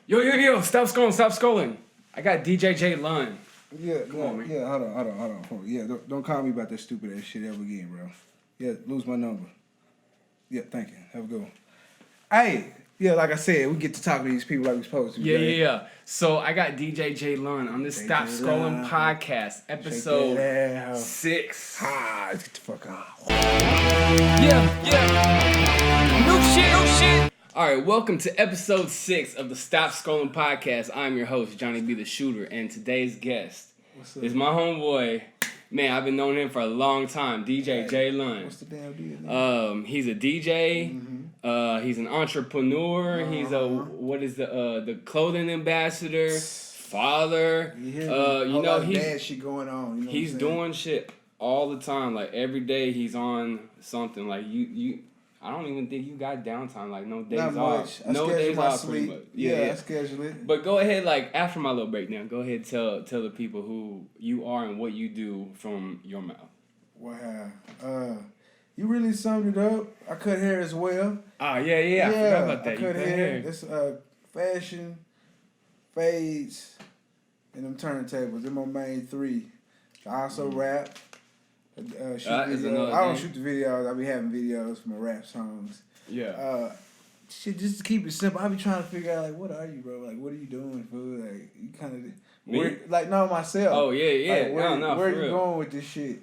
Yo, stop scrolling. I got DJ JLon. Come on, man. Yeah, hold on. Yeah, don't call me about that stupid ass shit ever again, bro. Yeah, lose my number. Yeah, thank you. Have a good one. Hey, yeah, like I said, we get to talk to these people like we're supposed to. Yeah. So I got DJ JLon on this Stop Scrolling podcast, episode 6. Let's get the fuck out. Yeah. No shit. All right, welcome to episode 6 of the Stop Scrolling podcast. I'm your host, JohnnyB, theShooter, and today's guest is my homeboy. Man, I've been knowing him for a long time, DJ JLon. What's the damn deal? He's a DJ. Mm-hmm. He's an entrepreneur. He's the clothing ambassador, father. Bad shit going on. You know he's doing shit all the time. Like every day, he's on something. Like you. I don't even think you got downtime. Like no days Not off. Much. No days off. Pretty much. Yeah, I schedule it. But go ahead, like after my little breakdown, go ahead and tell the people who you are and what you do from your mouth. Wow. You really summed it up. I cut hair as well. Oh yeah. I forgot about that. I cut hair. It's fashion, fades, and them turntables. They're my main 3. I also rap. I don't shoot the videos. I be having videos for my rap songs. Yeah. Shit, just to keep it simple. I be trying to figure out, like, what are you, bro? Like, what are you doing, fool? Like, you kind of... myself. Oh, yeah. Like, where for you real. going with this shit?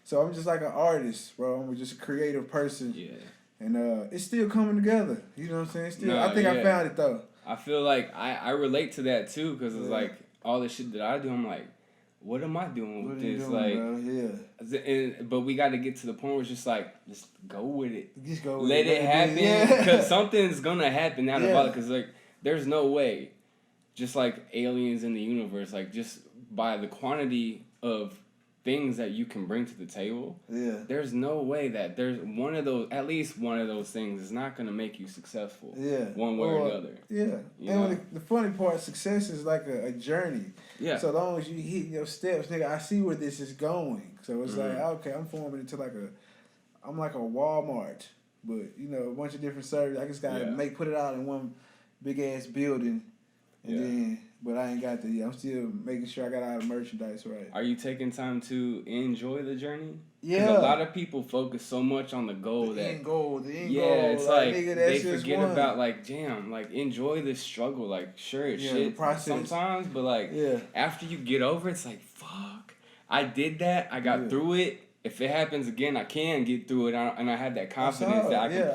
So I'm just like an artist, bro. I'm just a creative person. Yeah. And it's still coming together. You know what I'm saying? I think I found it, though. I feel like I relate to that, too, because it's like all the shit that I do, I'm like, what am I doing with this? But we got to get to the point where it's just like, just go with it. Just go with it. Let it happen. Because something's going to happen out about it. Because, like, there's no way, just like aliens in the universe, like, just by the quantity of things that you can bring to the table, there's no way that there's at least one of those things is not going to make you successful. One way or another. And the funny part, success is like a journey. Yeah. So long as you hit your steps, nigga, I see where this is going. So it's like, okay, I'm forming into I'm like a Walmart, but a bunch of different services. I just gotta put it out in one big ass building, and then. But I ain't got I'm still making sure I got all the merchandise right. Are you taking time to enjoy the journey? Yeah. Because a lot of people focus so much on the goal the end goal. It's like nigga, they forget about enjoy the struggle. Like sure it's shit sometimes, but after you get over it, it's like fuck. I did that. I got through it. If it happens again, I can get through it, and I have that confidence that I can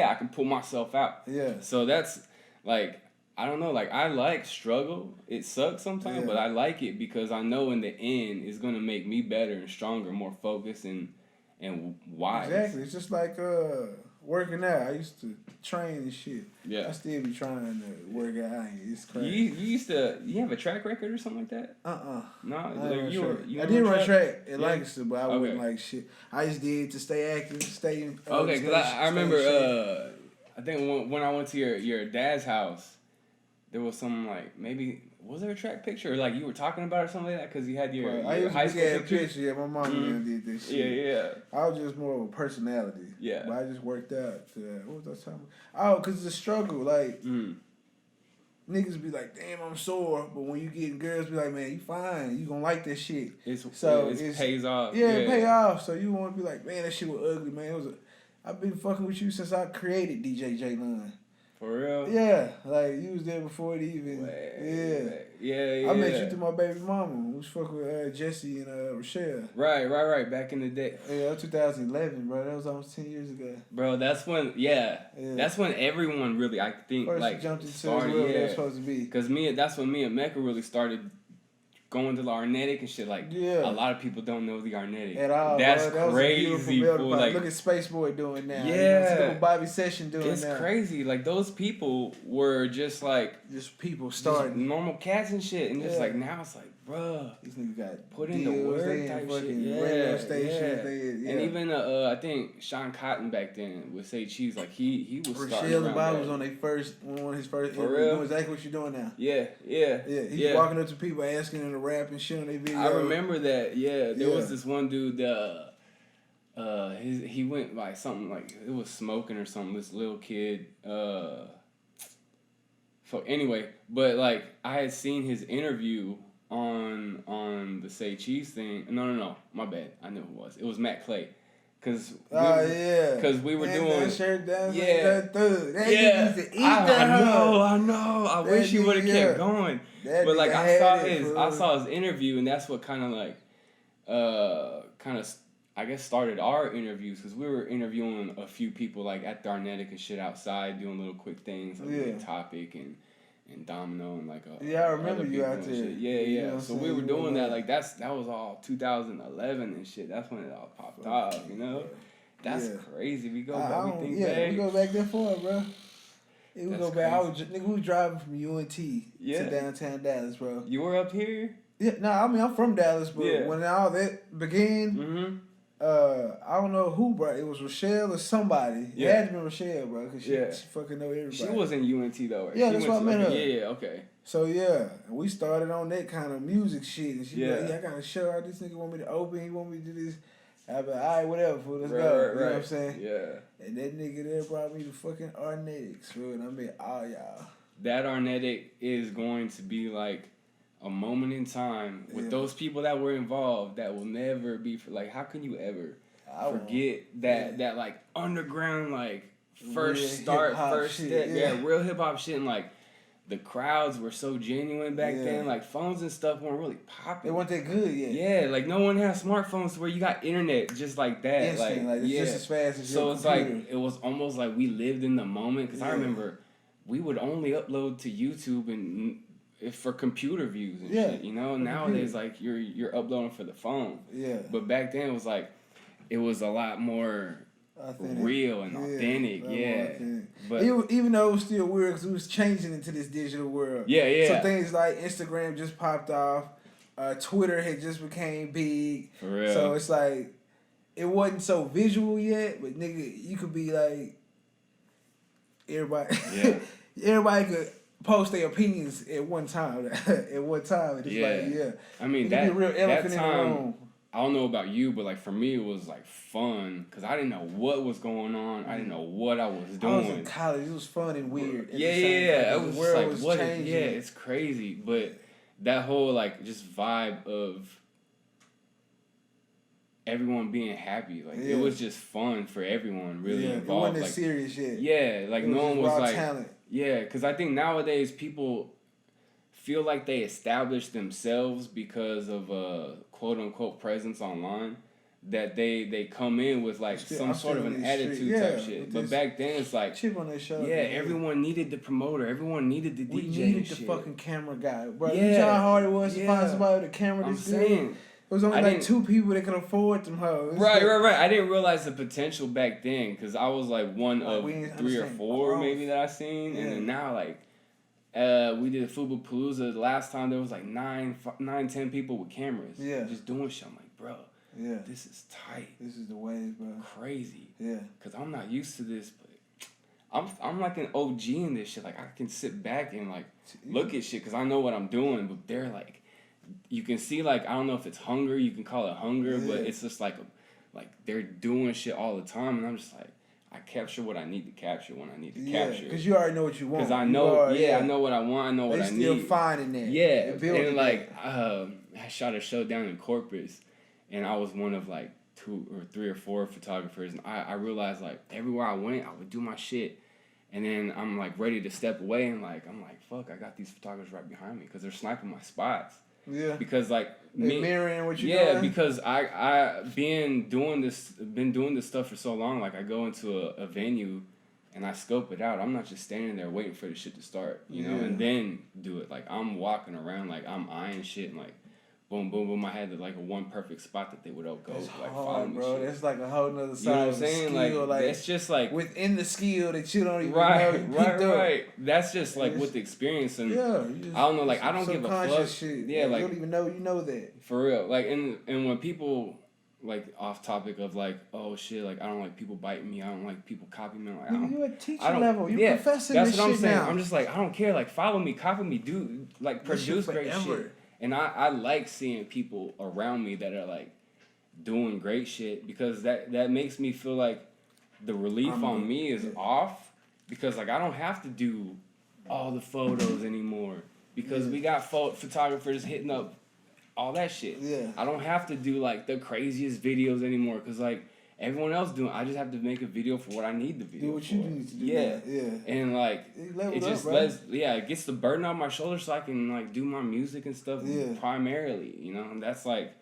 I can pull myself out. Yeah. So that's like. I don't know, like, I like struggle. It sucks sometimes, but I like it because I know in the end it's going to make me better and stronger, more focused and wise. Exactly. It's just like working out. I used to train and shit. Yeah. I still be trying to work out. It's crazy. You have a track record or something like that? No? I did run track at Lancaster, but I wasn't like shit. I just did to stay active, stay in... Okay, because I remember, I think when I went to your dad's house, there was some, like, maybe, was there a track picture? Or, like, you were talking about it or something like that? Because you had your high school picture? Yeah, my mom did this shit. Yeah. I was just more of a personality. Yeah. But I just worked out to that. What was I talking about? Oh, because it's a struggle. Like, niggas be like, damn, I'm sore. But when you get girls be like, man, you fine. You gonna like that shit. It pays off. Yeah, it pay off. So you want to be like, man, that shit was ugly, man. I've been fucking with you since I created DJ JLon. For real? Yeah, like you was there before it even. Yeah. I met you through my baby mama. We was fucking with Jesse and Rochelle. Right. Back in the day. Yeah, 2011, bro. That was almost 10 years ago. Bro, that's when. That's when everyone really, I think, first jumped into started. They were supposed to be. Because that's when me and Mecca really started going to the Arnetic and shit. Like, a lot of people don't know the Arnetic. At all, that's bro. crazy. Like, look at Spaceboy doing now. Yeah. Look Bobby Session doing it's now. It's crazy. Like, those people were just people starting. Normal cats and shit. And just like, now it's like, bruh. These niggas got put in the work type shit. Radio stations. And even, I think Sean Cotton back then would say cheese. Like, he was starting Rochelle and Bob was on one of his first interviews doing exactly what you're doing now. Yeah. He's walking up to people asking them to rap and shit on their video. I remember that, There was this one dude, he went like something like, it was smoking or something, this little kid, So anyway, but like I had seen his interview on the Say Cheese thing. No, my bad. I knew who it was. It was Matt Clay. Cause we were doing that shirt down that used to eat I know. I wish he would have kept going. But like I saw his interview, and that's what kind of like I guess started our interviews, because we were interviewing a few people like at the Arnetic and shit outside, doing little quick things like Big Topic and Domino and like I remember you out there. Yeah. So we were doing that like that was all 2011 and shit. That's when it all popped off, you know. That's crazy. We go back. We go back that far, bro. We go back. We was driving from UNT to downtown Dallas, bro. You were up here? Yeah, I mean I'm from Dallas, but when all that began, I don't know who, bro. It was Rochelle or somebody. It had to be Rochelle, bro, because she fucking know everybody. She was in UNT though, right? Yeah, that's why I met her. Yeah, okay. So we started on that kind of music shit, and she like, I got a show out. This nigga want me to open. He want me to do this. I be like, all right, whatever, fool, let's go. You know what I'm saying? Yeah. And that nigga there brought me to fucking Arnetics, fool, and I mean, all y'all. That Arnetic is going to be like a moment in time with those people that were involved that will never be like, how can you ever forget that like underground like first step, real hip hop shit, and like the crowds were so genuine back then. Like phones and stuff weren't really popping. They weren't that good yet. Yeah, like no one had smartphones where you got internet just like that. Instant, like it's just as fast as so your it's computer. like it was almost like we lived in the moment, because I remember we would only upload to YouTube and for computer views and shit, you know. Nowadays like you're uploading for the phone. Yeah. But back then it was a lot more authentic. Real and authentic, But even though it was still weird, because it was changing into this digital world. So things like Instagram just popped off, Twitter had just became big. For real. So it's like it wasn't so visual yet, but nigga, you could be like everybody. Yeah. Everybody could post their opinions at one time. I mean that real elephant in the room. I don't know about you, but like for me, it was like fun, because I didn't know what was going on. I didn't know what I was doing. I was in college. It was fun and weird. It was like what? It's crazy, but that whole like just vibe of everyone being happy, like it was just fun for everyone really involved. It wasn't like, serious yet. Yeah, like no one was like talent. Yeah, because I think nowadays people feel like they establish themselves because of a quote unquote presence online, that they come in with like some sort of an attitude type shit. But back then it's like chip on their shoulder. Yeah, everyone needed the promoter, everyone needed the DJ. We needed the fucking camera guy, bro. You know how hard it was to find somebody with a camera this good? It was only like 2 people that could afford them hoes. Right. I didn't realize the potential back then, because I was like one of 3 or 4 maybe that I seen, and then now like we did a Fubu-Palooza. The last time there was like 9-10 people with cameras. Yeah. Just doing shit. I'm like, bro. Yeah. This is tight. This is the way, bro. Crazy. Yeah. Because I'm not used to this, but I'm like an OG in this shit. Like I can sit back and like look at shit because I know what I'm doing, but they're like, you can see like, I don't know if it's hunger. You can call it hunger, but it's just like they're doing shit all the time, and I'm just like, I capture what I need to capture when I need to capture. Because you already know what you want. Because I know, I know what I want. I know what I need. They're still finding that. Yeah, and like I shot a show down in Corpus, and I was one of like 2 or 3 or 4 photographers, and I realized like everywhere I went, I would do my shit, and then I'm like ready to step away, and like I'm like, fuck, I got these photographers right behind me because they're sniping my spots. Yeah. Because like mirroring what you're doing. Yeah, because I been doing this stuff for so long. Like I go into a venue and I scope it out. I'm not just standing there waiting for the shit to start, you know, and then do it. Like I'm walking around, like I'm eyeing shit, and like boom, boom, boom. I had like one perfect spot that they would all go. That's like hard, follow me. Bro. Shit. That's like a whole nother side. You know what I'm of saying? Skill. Like it's just like within the skill that you don't even know. Right. That's just like with the experience, and I don't know. Like I don't give a fuck. Shit. Yeah, like you don't even know you know that. For real. Like and when people like off topic of like, oh shit, like I don't like people biting me. I don't like people copying me. Like you at teacher level. You're professing that's this what I'm shit saying. now. I'm just like, I don't care. Like follow me, copy me, do like produce great shit. And I like seeing people around me that are like doing great shit, because that makes me feel like the relief on me is off, because like I don't have to do all the photos anymore because we got photographers hitting up all that shit. Yeah. I don't have to do like the craziest videos anymore because like everyone else doing. I just have to make a video for what I need the video. Do what for. you need to do. Yeah. Yeah. And like it just it gets the burden off my shoulders so I can like do my music and stuff primarily. You know, and that's like.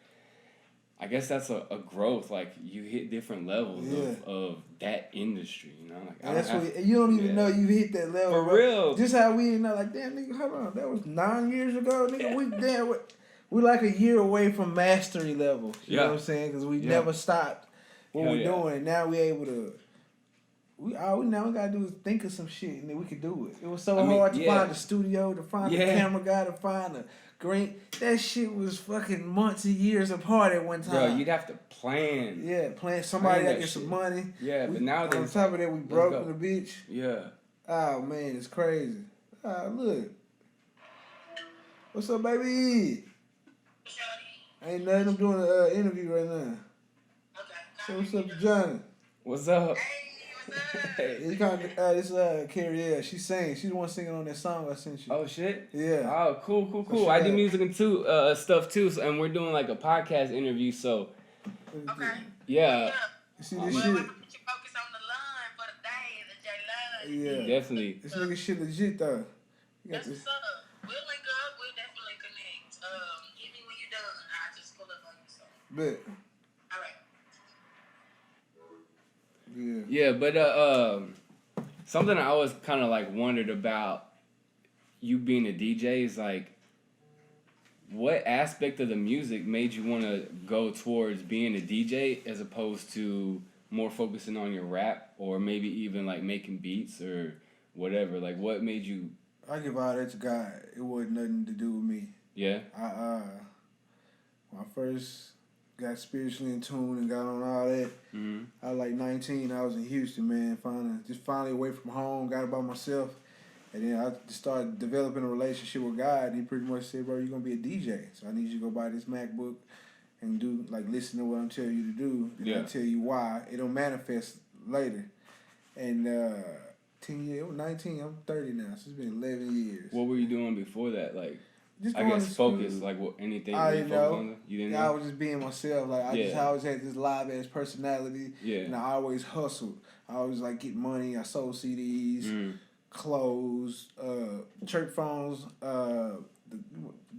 I guess that's a growth. Like you hit different levels of that industry, you know. Like that's what you don't even know you hit that level. For real. Just how we didn't know. Like damn, nigga, hold on, that was 9 years ago, nigga. We like a year away from mastery level. You know what I'm saying? Because we never stopped what we're doing. Now we able to. All we gotta do is think of some shit and then we could do it. It was so hard to find a studio, to find a camera guy, to find a green. That shit was fucking months and years apart at one time. Bro, you'd have to plan. Yeah, plan somebody that get some money. Yeah, but nowadays on top of that we broke in the bitch. Yeah. Oh man, it's crazy. Look. What's up, baby? Ain't nothing. I'm doing an interview right now. Okay. So what's up to Johnny? What's up? It's kind of this Carrie. She's singing. She's the one singing on that song I sent you. Oh shit. Yeah. Oh cool. I do music and stuff too, and we're doing like a podcast interview. So. Okay. Yeah. You see this shit. Focus on the line for the day, the JLon. Yeah. Definitely. This nigga shit legit though. That's what's up. We'll link up. We'll definitely connect. Hit me when you're done. I'll just pull up on you. So. Bet. All right. Yeah, but something I always kind of like wondered about you being a DJ is like, what aspect of the music made you want to go towards being a DJ as opposed to more focusing on your rap or maybe even like making beats or whatever? Like, what made you? I give all that to God. It wasn't nothing to do with me. Yeah. When I first got spiritually in tune and got on all that. Mm-hmm. I was like 19. I was in Houston, man. Finally away from home. Got it by myself. And then I just started developing a relationship with God. And he pretty much said, bro, you're going to be a DJ. So I need you to go buy this MacBook and do, like, listen to what I'm telling you to do. And I'll tell you why. It'll manifest later. And 10 years, 19, I'm 30 now. So it's been 11 years. What were you doing before that? Like, just I guess focus, like what anything. I didn't know. You didn't know? I was just being myself. Like I always had this live ass personality. Yeah. And I always hustled. I always like get money. I sold CDs, clothes, church phones, the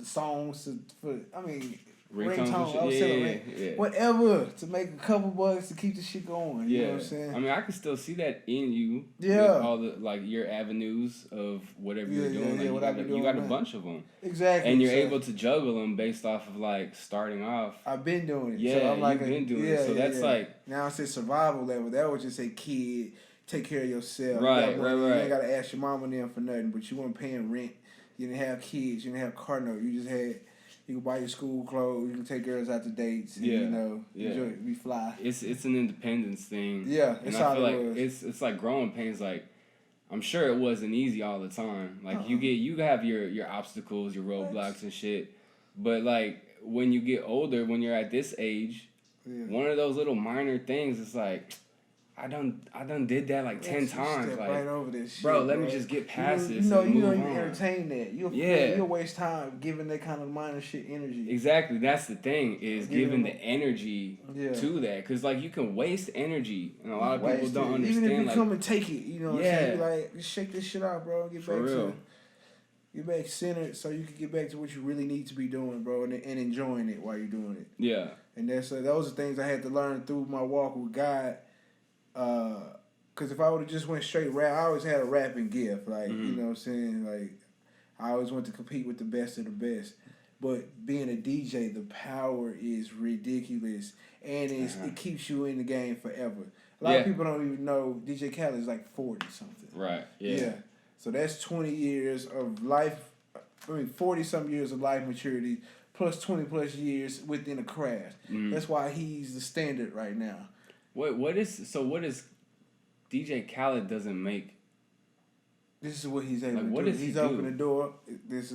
songs for. I mean. Ringtone. I was selling whatever to make a couple bucks to keep the shit going. You know what I'm saying? I mean, I can still see that in you. Yeah. With all the like your avenues of whatever you're doing. Yeah, like, you got a bunch of them. Exactly. And you're able to juggle them based off of like starting off. I've been doing it. Yeah, so I'm like you've been doing it. So that's like now it's a survival level. That would just say kid, take care of yourself. Right. You ain't gotta ask your mama and them for nothing, but you weren't paying rent. You didn't have kids. You didn't have car note. You just had. You can buy your school clothes. You can take girls out to dates. And, enjoy it. Be fly. It's an independence thing. Yeah, and I feel like it's like growing pains. Like I'm sure it wasn't easy all the time. Like you have your obstacles, your roadblocks and shit. But like when you get older, when you're at this age, one of those little minor things, it's like. I done did that like 10 times. Step like, right over this shit, bro, let me just get past this. You don't even entertain that. You'll waste time giving that kind of minor shit energy. Exactly. That's the thing is giving the energy to that. Because like you can waste energy, and a lot of people don't understand. Even if you like, come and take it, you know what I'm saying? Like just shake this shit out, bro. Get back centered so you can get back to what you really need to be doing, bro, and enjoying it while you're doing it. Yeah. And those are things I had to learn through my walk with God. Cause if I would have just went straight rap, I always had a rapping gift. Like, you know what I'm saying? Like, I always want to compete with the best of the best. But being a DJ, the power is ridiculous. And it keeps you in the game forever. A lot of people don't even know DJ Khaled is like 40 something. Right. Yeah. So that's 20 years of life. 40 some years of life maturity plus 20 plus years within a craft. That's why he's the standard right now. What is DJ Khaled doesn't make? This is what he's able to what do. Does he's he opened the door. This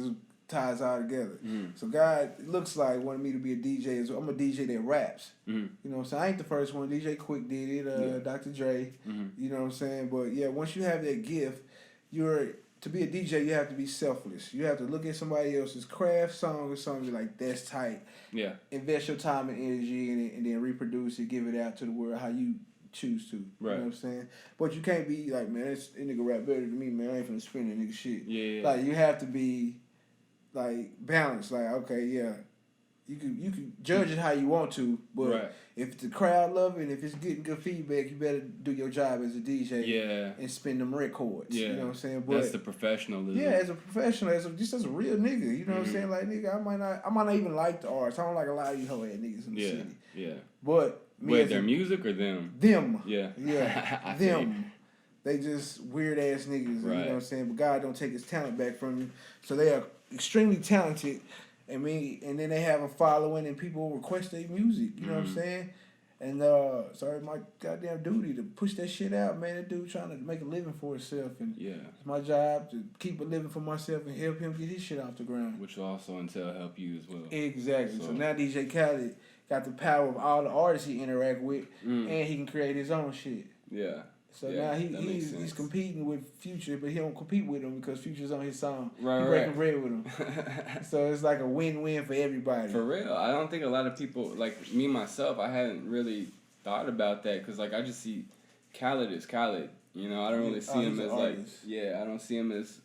ties all together. So God looks like wanted me to be a DJ. I'm a DJ that raps. You know what I'm saying? I ain't the first one. DJ Quick did it. Dr. Dre. You know what I'm saying? But yeah, once you have that gift, you're to be a DJ, you have to be selfless. You have to look at somebody else's craft song or something like that's tight. Yeah. Invest your time and energy in it, and then reproduce it, give it out to the world how you choose to. Right. You know what I'm saying? But you can't be like, man, that nigga rap better than me, man. I ain't finna spin that nigga shit. Yeah. Like you have to be like balanced. Like, okay, yeah. You can judge it how you want to, but if the crowd love it, if it's getting good feedback, you better do your job as a DJ and spin them records. Yeah. You know what I'm saying? But that's the professionalism. Yeah, as a professional, just as a real nigga. You know what I'm saying? Like, nigga, I might not even like the arts. I don't like a lot of you hoe ass niggas in the city. Yeah. But wait, their music or them? Them. Yeah. Yeah. Them. They just weird ass niggas. Right. You know what I'm saying? But God don't take his talent back from you. So they are extremely talented. And then they have a following and people request their music. You know what I'm saying? And so it's my goddamn duty to push that shit out, man. That dude trying to make a living for himself, and it's my job to keep a living for myself and help him get his shit off the ground. Which will also entail help you as well. Exactly. So now DJ Khaled got the power of all the artists he interact with, and he can create his own shit. Yeah. So now he's competing with Future, but he don't compete with him because Future's on his song. Right, he breaking bread with him. So it's like a win-win for everybody. For real. I don't think a lot of people, like me, myself, I hadn't really thought about that because, like, I just see Khaled as Khaled. You know, I don't really see him as, like, I don't see him as,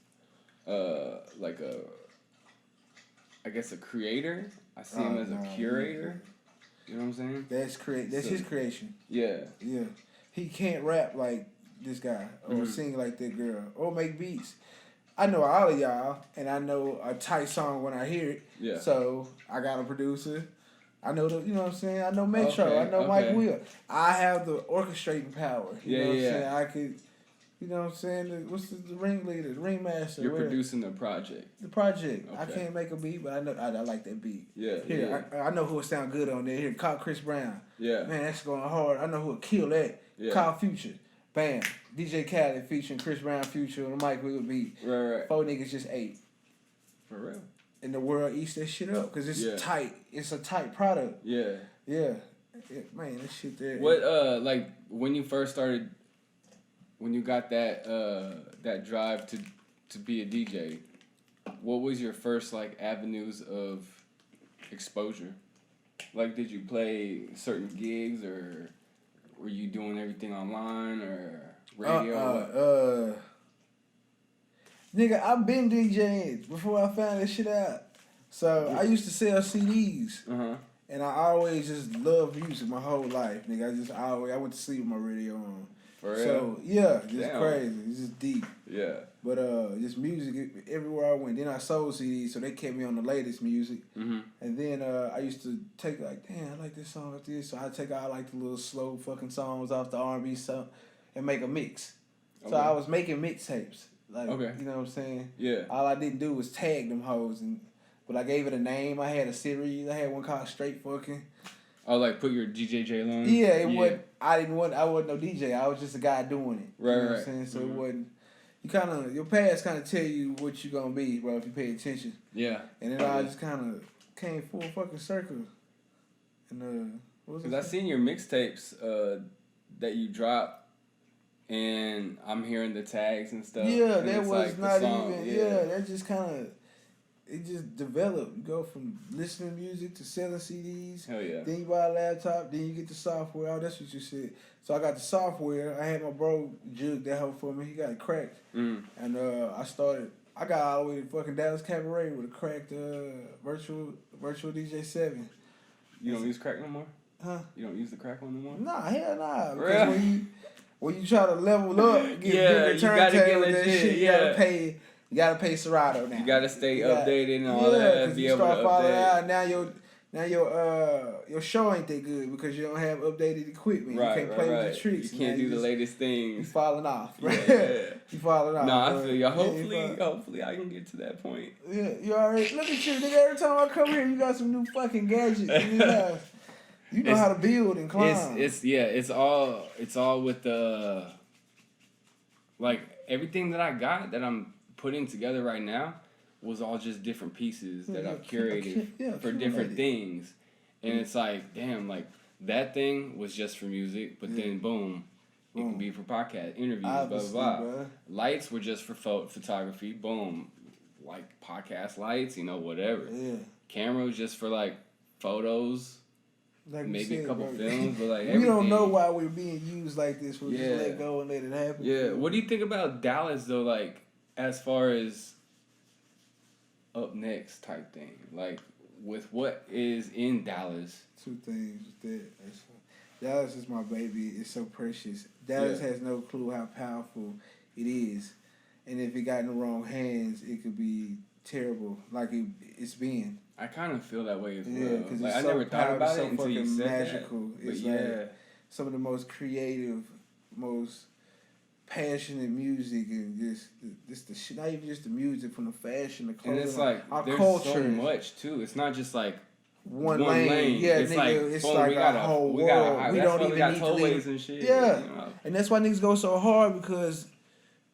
like I guess a creator. I see him as a curator. You know what I'm saying? That's his creation. Yeah. Yeah. He can't rap like this guy or sing like that girl or make beats. I know all of y'all, and I know a tight song when I hear it. Yeah. So I got a producer. I know you know what I'm saying? I know Metro. Okay, I know Mike Will. I have the orchestrating power. You know what I'm saying? I could, you know what I'm saying? What's the ringleader, the ringmaster? You're producing the project. The project. Okay. I can't make a beat, but I know I like that beat. Yeah. Here, I know who would sound good on there. Here, call Chris Brown. Yeah. Man, that's going hard. I know who would kill that. Yeah. Call Future. Bam. DJ Khaled featuring Chris Brown, Future on the Mike Will beat. Right. 4 niggas just 8. For real. And the world eats that shit up because it's tight. It's a tight product. Yeah. Yeah. Man, that shit there. What like when you first started, when you got that drive to be a DJ, what was your first like avenues of exposure? Like, did you play certain gigs or were you doing everything online or radio? Nigga, I've been DJing before I found this shit out. So I used to sell CDs. And I always just loved music my whole life, nigga. I went to sleep with my radio on. For real? So yeah, just crazy. It's just deep. Yeah. But just music everywhere I went. Then I sold CDs, so they kept me on the latest music. And then I used to take like, damn, I like this song like this. So I take out like the little slow fucking songs off the R&B song and make a mix. So I was making mixtapes. Like, you know what I'm saying? Yeah. All I didn't do was tag them hoes, but I gave it a name. I had a series. I had one called Straight Fucking. Oh, like put your DJ JLon? Yeah, wasn't. I wasn't no DJ. I was just a guy doing it. Right, you know what I'm saying? So it wasn't. Your past kind of tell you what you gonna be, bro, if you pay attention. Yeah. And then I just kind of came full fucking circle. And what was it? Because I seen your mixtapes that you dropped. And I'm hearing the tags and stuff. Yeah, that was like not even. Yeah, that just kind of. It just developed. You go from listening to music to selling CDs. Hell yeah. Then you buy a laptop. Then you get the software. Oh, that's what you said. So I got the software. I had my bro jug that helped for me. He got it cracked. And I got all the way to fucking Dallas Cabaret with a cracked virtual DJ 7. You don't use crack no more? Huh? You don't use the crack one no more? Nah, hell nah. Because when you try to level up, get bigger turntables, that shit, you gotta pay Serato now. You gotta stay updated and all that. Be able to update. Now your show ain't that good because you don't have updated equipment. Right, you can't play with the tricks. You can't do the latest things. You falling off. Right? Yeah. You falling off. No, I feel you. Hopefully I can get to that point. Yeah, you already look at you, nigga. Every time I come here, you got some new fucking gadgets in your house. You know how to build and climb. It's all with the like everything that I got that I'm putting together right now was all just different pieces that I've curated for different things. And it's like, damn, like that thing was just for music, but then boom, It can be for podcast interviews, obviously, blah, blah, blah. Bro. Lights were just for photography. Boom. Like podcast lights, whatever. Yeah. Camera was just for like photos. Like maybe said, a couple bro. films, but like we everything. don't know why we're being used like this. We'll just let go and let it happen. Yeah. What do you think about Dallas though? Like as far as up next type thing, like with what is in Dallas. 2 things with that. Dallas is my baby. It's so precious. Dallas has no clue how powerful it is, and if it got in the wrong hands, it could be terrible. Like it's been. I kind of feel that way as well. Yeah, because like, I so never thought about it until you said magical. That. It's like some of the most creative, most passionate music, and just the shit. Not even just the music, from the fashion, the clothing. And it's like our there's culture. So much too. It's not just like one lane. Yeah, it's nigga, it's like a whole world. We don't even need to leave. And shit. Yeah, and that's why niggas go so hard, because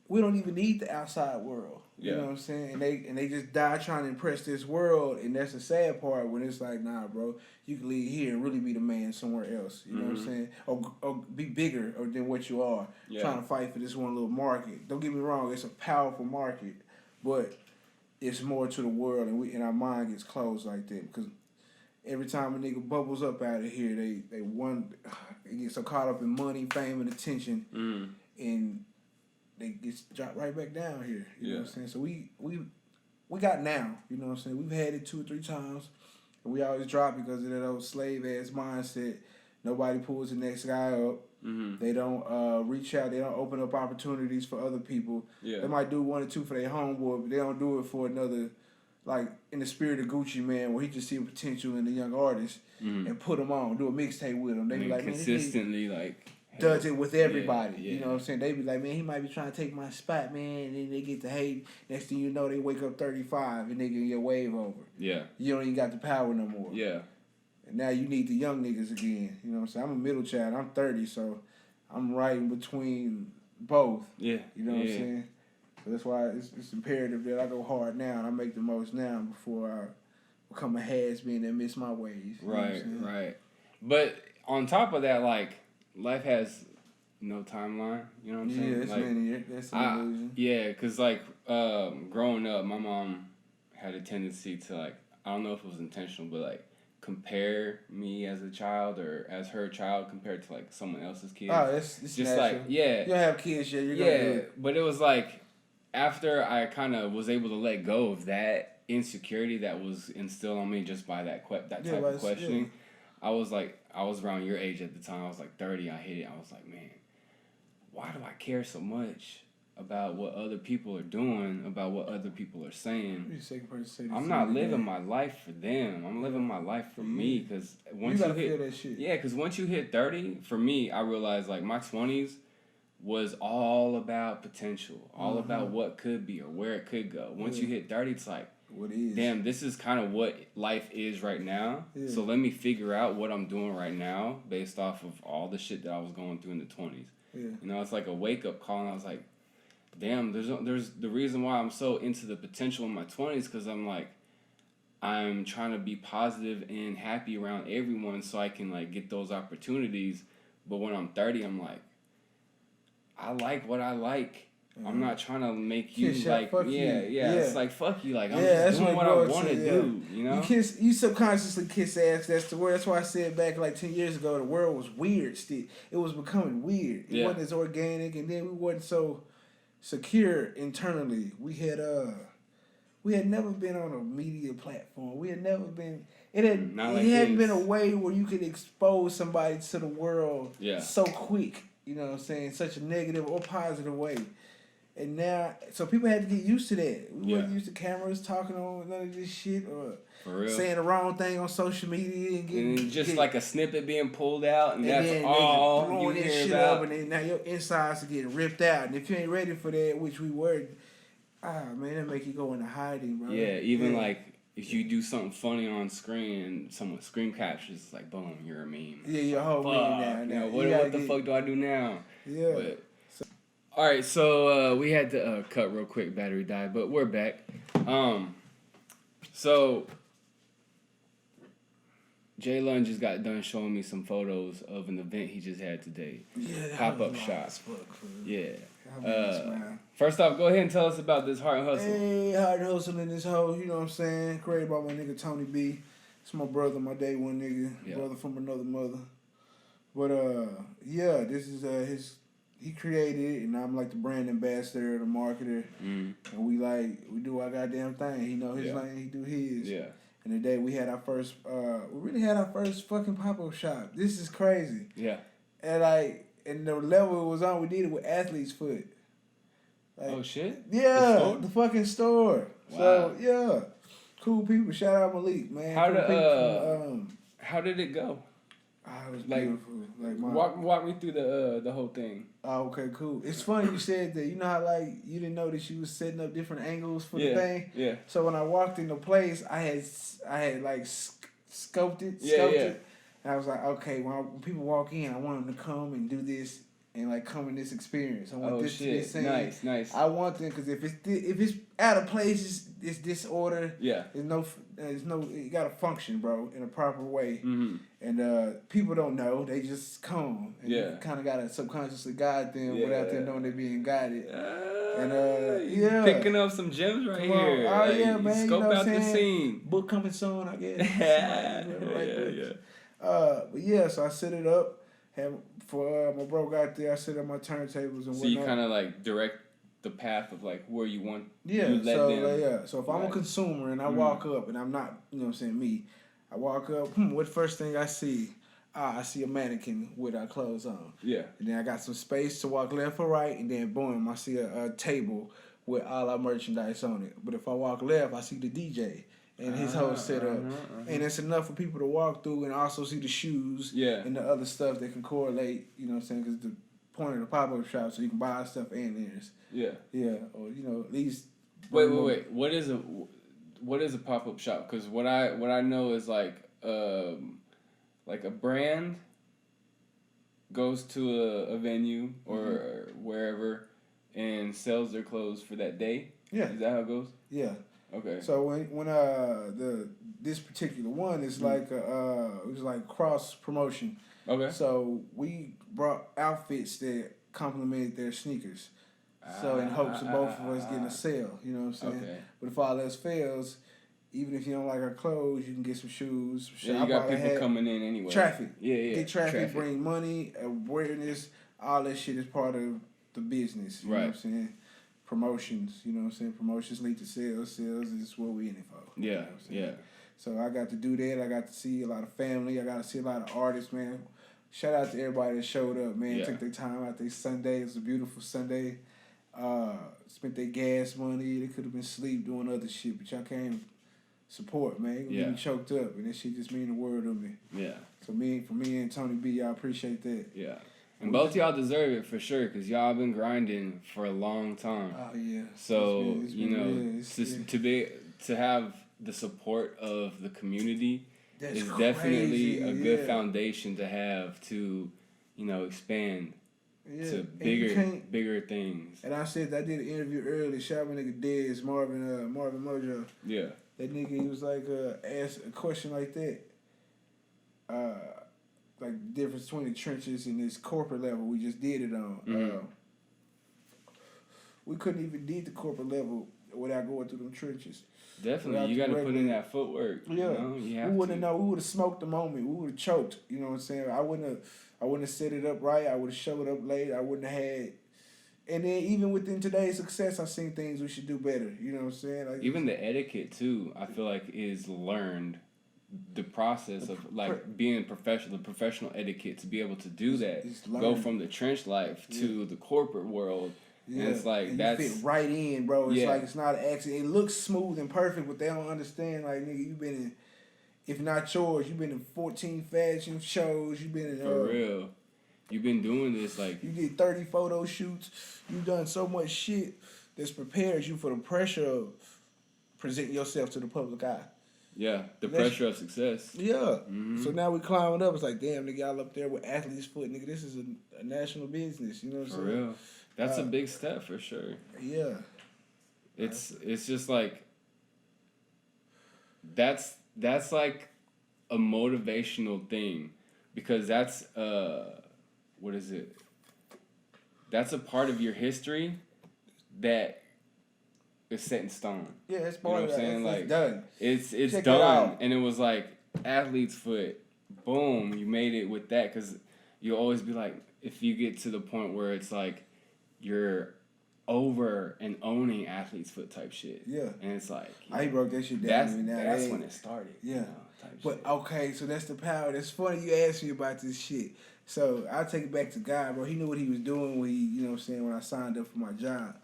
we don't even need the outside world. You know what I'm saying? And they just die trying to impress this world, and that's the sad part, when it's like, nah, bro, you can leave here and really be the man somewhere else. You know what I'm saying? Or be bigger than what you are. Trying to fight for this one little market. Don't get me wrong, it's a powerful market, but it's more to the world, and our mind gets closed like that, because every time a nigga bubbles up out of here, they get so caught up in money, fame, and attention, and they get dropped right back down here. You know what I'm saying? So we got now. You know what I'm saying? We've had it 2 or 3 times, and we always drop because of that old slave ass mindset. Nobody pulls the next guy up. They don't reach out. They don't open up opportunities for other people. They might do 1 or 2 for their homeboy, but they don't do it for another. Like in the spirit of Gucci Man, where he just see potential in the young artist and put them on, do a mixtape with them. They be like, man, consistently does it with everybody. Yeah. You know what I'm saying? They be like, man, he might be trying to take my spot, man. And then they get to hate. Next thing you know, they wake up 35 and they get your wave over. Yeah. You don't even got the power no more. Yeah. And now you need the young niggas again. You know what I'm saying? I'm a middle child. I'm 30, so I'm right in between both. Yeah. You know what I'm saying? So that's why it's imperative that I go hard now and I make the most now before I become a has-been and miss my ways. Right, right. But on top of that, like, life has no timeline. You know what I'm saying? Yeah, it's like, linear. That's an illusion. Yeah, because, like, growing up, my mom had a tendency to, like, I don't know if it was intentional, but, like, compare me as a child or as her child compared to, like, someone else's kid. Oh, it's just natural. like, yeah. You don't have kids yet. You're gonna do it. But it was like, after I kind of was able to let go of that insecurity that was instilled on me just by that type of questioning, I was around your age at the time. I was like 30. I hit it. I was like, man, why do I care so much about what other people are doing, about what other people are saying? I'm not living my life for them. I'm living my life for me, because once you hit that shit. Yeah, because once you hit 30, for me, I realized like my 20s was all about potential, all about what could be or where it could go. Once you hit 30, it's like, what is? Damn, this is kind of what life is right now. Yeah. So let me figure out what I'm doing right now based off of all the shit that I was going through in the 20s. Yeah. You know, it's like a wake-up call, and I was like, damn, there's the reason why I'm so into the potential in my 20s, because I'm like, I'm trying to be positive and happy around everyone so I can like get those opportunities. But when I'm 30, I'm like, I like what I like. I'm not trying to make you like, it's like, fuck you. Like, I'm just doing what I want to do, you know? You subconsciously kiss ass. That's the word. That's why I said back like 10 years ago, the world was weird still. It was becoming weird. It wasn't as organic, and then we wasn't so secure internally. We had never been on a media platform. We had never been... It hadn't been a way where you could expose somebody to the world so quick. You know what I'm saying? Such a negative or positive way. And now, so people had to get used to that. We weren't used to cameras talking on none of this shit or saying the wrong thing on social media and getting like a snippet being pulled out, and that's all blowing you this hear shit about. up, and then now your insides are getting ripped out. And if you ain't ready for that, which we were, man, that make you go into hiding, bro. Yeah, even like if you do something funny on screen and someone screen captures, it's like, boom, you're a meme. Yeah, you're a whole meme now. What the fuck do I do now? Yeah. But, all right, so we had to cut real quick. Battery died, but we're back. So JLon just got done showing me some photos of an event he just had today. Yeah, pop-up shop. Yeah. Man. First off, go ahead and tell us about this Heart and Hustle. Hey, Heart and Hustle in this hoe, you know what I'm saying? Created by my nigga Tony B. It's my brother, my day one nigga, brother from another mother. But yeah, this is he created it, and I'm like the brand ambassador, the marketer, and we do our goddamn thing. He know his lane, he do his. Yeah. And the day we had our first, we really had our first fucking pop-up shop. This is crazy. Yeah. And the level it was on, we did it with Athlete's Foot. Oh shit. Yeah, the fucking store. Wow. So yeah, cool people. Shout out Malik, man. How did it go? It was beautiful. Walk me through the whole thing. Oh, okay, cool. It's funny you said that. You know how you didn't know that she was setting up different angles for the thing. Yeah. So when I walked in the place, I had scoped it. And I was like, okay, when people walk in, I want them to come and do this and come in this experience. I want this to be seen. Nice. I want them because if it's out of place, it's disorder. Yeah. There's no. You gotta function, bro, in a proper way. Mm-hmm. And people don't know. They just come. And you kind of gotta subconsciously guide them without them knowing they're being guided. And picking up some gems right here. Oh yeah, man. Scope out the saying? scene. Book coming soon, I guess. But yeah, so I set it up. For my bro got there, I set up my turntables and whatnot. So you kind of direct the path of where you want. Yeah. You let them. So if I'm a consumer and I walk up and I'm not, you know what I'm saying, me, I walk up. What first thing I see? I see a mannequin with our clothes on. Yeah. And then I got some space to walk left or right, and then boom, I see a table with all our merchandise on it. But if I walk left, I see the DJ. And his whole setup. And it's enough for people to walk through and also see the shoes and the other stuff that can correlate, you know what I'm saying? Because the point of the pop-up shop so you can buy stuff and theirs. Yeah. Yeah. Or, at least... Wait. What is a pop-up shop? Because what I know is like a brand goes to a venue or wherever and sells their clothes for that day. Yeah. Is that how it goes? Yeah. Okay. So when this particular one is it was like cross promotion. Okay. So we brought outfits that complemented their sneakers. So in hopes of both of us getting a sale, you know what I'm saying? Okay. But if all else fails, even if you don't like our clothes, you can get some shoes. Yeah, you got people coming in anyway. Traffic. Yeah. Get traffic, bring money, awareness, all that shit is part of the business. You know what I'm saying? Promotions, you know what I'm saying? Promotions lead to sales. Sales is what we in it for. Yeah, you know what So I got to do that. I got to see a lot of family. I got to see a lot of artists, man. Shout out to everybody that showed up, man. Yeah. Took their time out their Sunday. It was a beautiful Sunday. Spent their gas money. They could have been asleep doing other shit, but y'all came support, man. You me choked up, and that shit just mean the world to me. Yeah. So for me and Tony B, I appreciate that. Yeah. And both y'all deserve it for sure, because y'all been grinding for a long time. Oh, yeah. So, to have the support of the community is definitely a good foundation to have to, expand to bigger things. And I did an interview earlier, shout out my nigga Dez, Marvin Mojo. Yeah. That nigga, he was asked a question like that. Like the difference between the trenches and this corporate level we just did it on. Mm-hmm. We couldn't even did the corporate level without going through them trenches. Definitely, you got to put in that footwork. Yeah, we wouldn't have. We would have smoked the moment. We would have choked. You know what I'm saying? I wouldn't have set it up right. I would have showed up late. I wouldn't have had. And then even within today's success, I seen things we should do better. You know what I'm saying? Even the etiquette too, I feel like is learned. The process of being professional, the professional etiquette to be able to do that, go from the trench life to the corporate world. Yeah. And it's and you fit right in, bro. It's it's not an accident. It looks smooth and perfect, but they don't understand. Like, nigga, you've been in, if not yours, you've been in 14 fashion shows. You've been in for real. You've been doing this you did 30 photo shoots. You've done so much shit that's prepares you for the pressure of presenting yourself to the public eye. Yeah, the pressure of success. Yeah. Mm-hmm. So now we climbing up. It's like, damn, nigga, y'all up there with Athlete's Foot. Nigga, this is a national business. You know what I'm saying? For real. That's a big step for sure. Yeah. It's just like, that's like a motivational thing, because that's what is it? That's a part of your history that is set in stone. Yeah, it's part of that. It's done. It's done, and it was like athlete's foot. Boom, you made it with that, because you'll always be like, if you get to the point where it's like you're over and owning athlete's foot type shit. Yeah. And it's like, I broke that shit down. That's when it started. Yeah. You know, but shit. Okay, so that's the power. That's funny you asked me about this shit. So I'll take it back to God, bro. He knew what he was doing when he, you know what I'm saying, when I signed up for my job.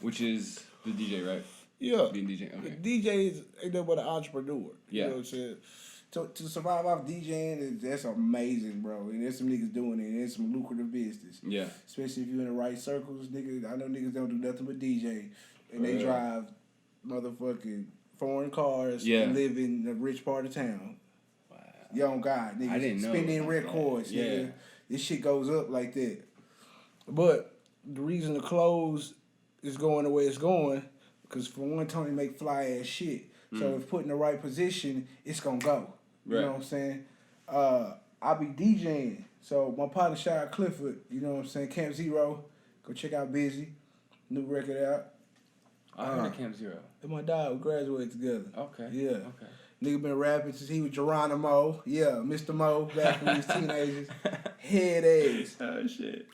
Which is the DJ, right? Yeah. Being DJ. Okay. The DJ ain't nothing but an entrepreneur. Yeah. You know what I'm saying? To survive off DJing, that's amazing, bro. And there's some niggas doing it. And there's some lucrative business. Yeah. Especially if you're in the right circles, niggas. I know niggas don't do nothing but DJ, and they drive motherfucking foreign cars and live in the rich part of town. Wow. Young God, niggas. I didn't know. Spending records, yeah. Nigga. This shit goes up like that. But the reason the clothes is going the way it's going, because for one, Tony make fly ass shit. So if put in the right position, it's gonna go. You know what I'm saying? I be DJing. So my partner, shout out Clifford, you know what I'm saying? Camp Zero. Go check out Busy. New record out. I heard of Camp Zero. And my dog, we graduated together. Okay. Yeah. Okay. Nigga been rapping since he was Geronimo. Yeah, Mr. Mo, back when we was teenagers. Head ass. Oh, shit.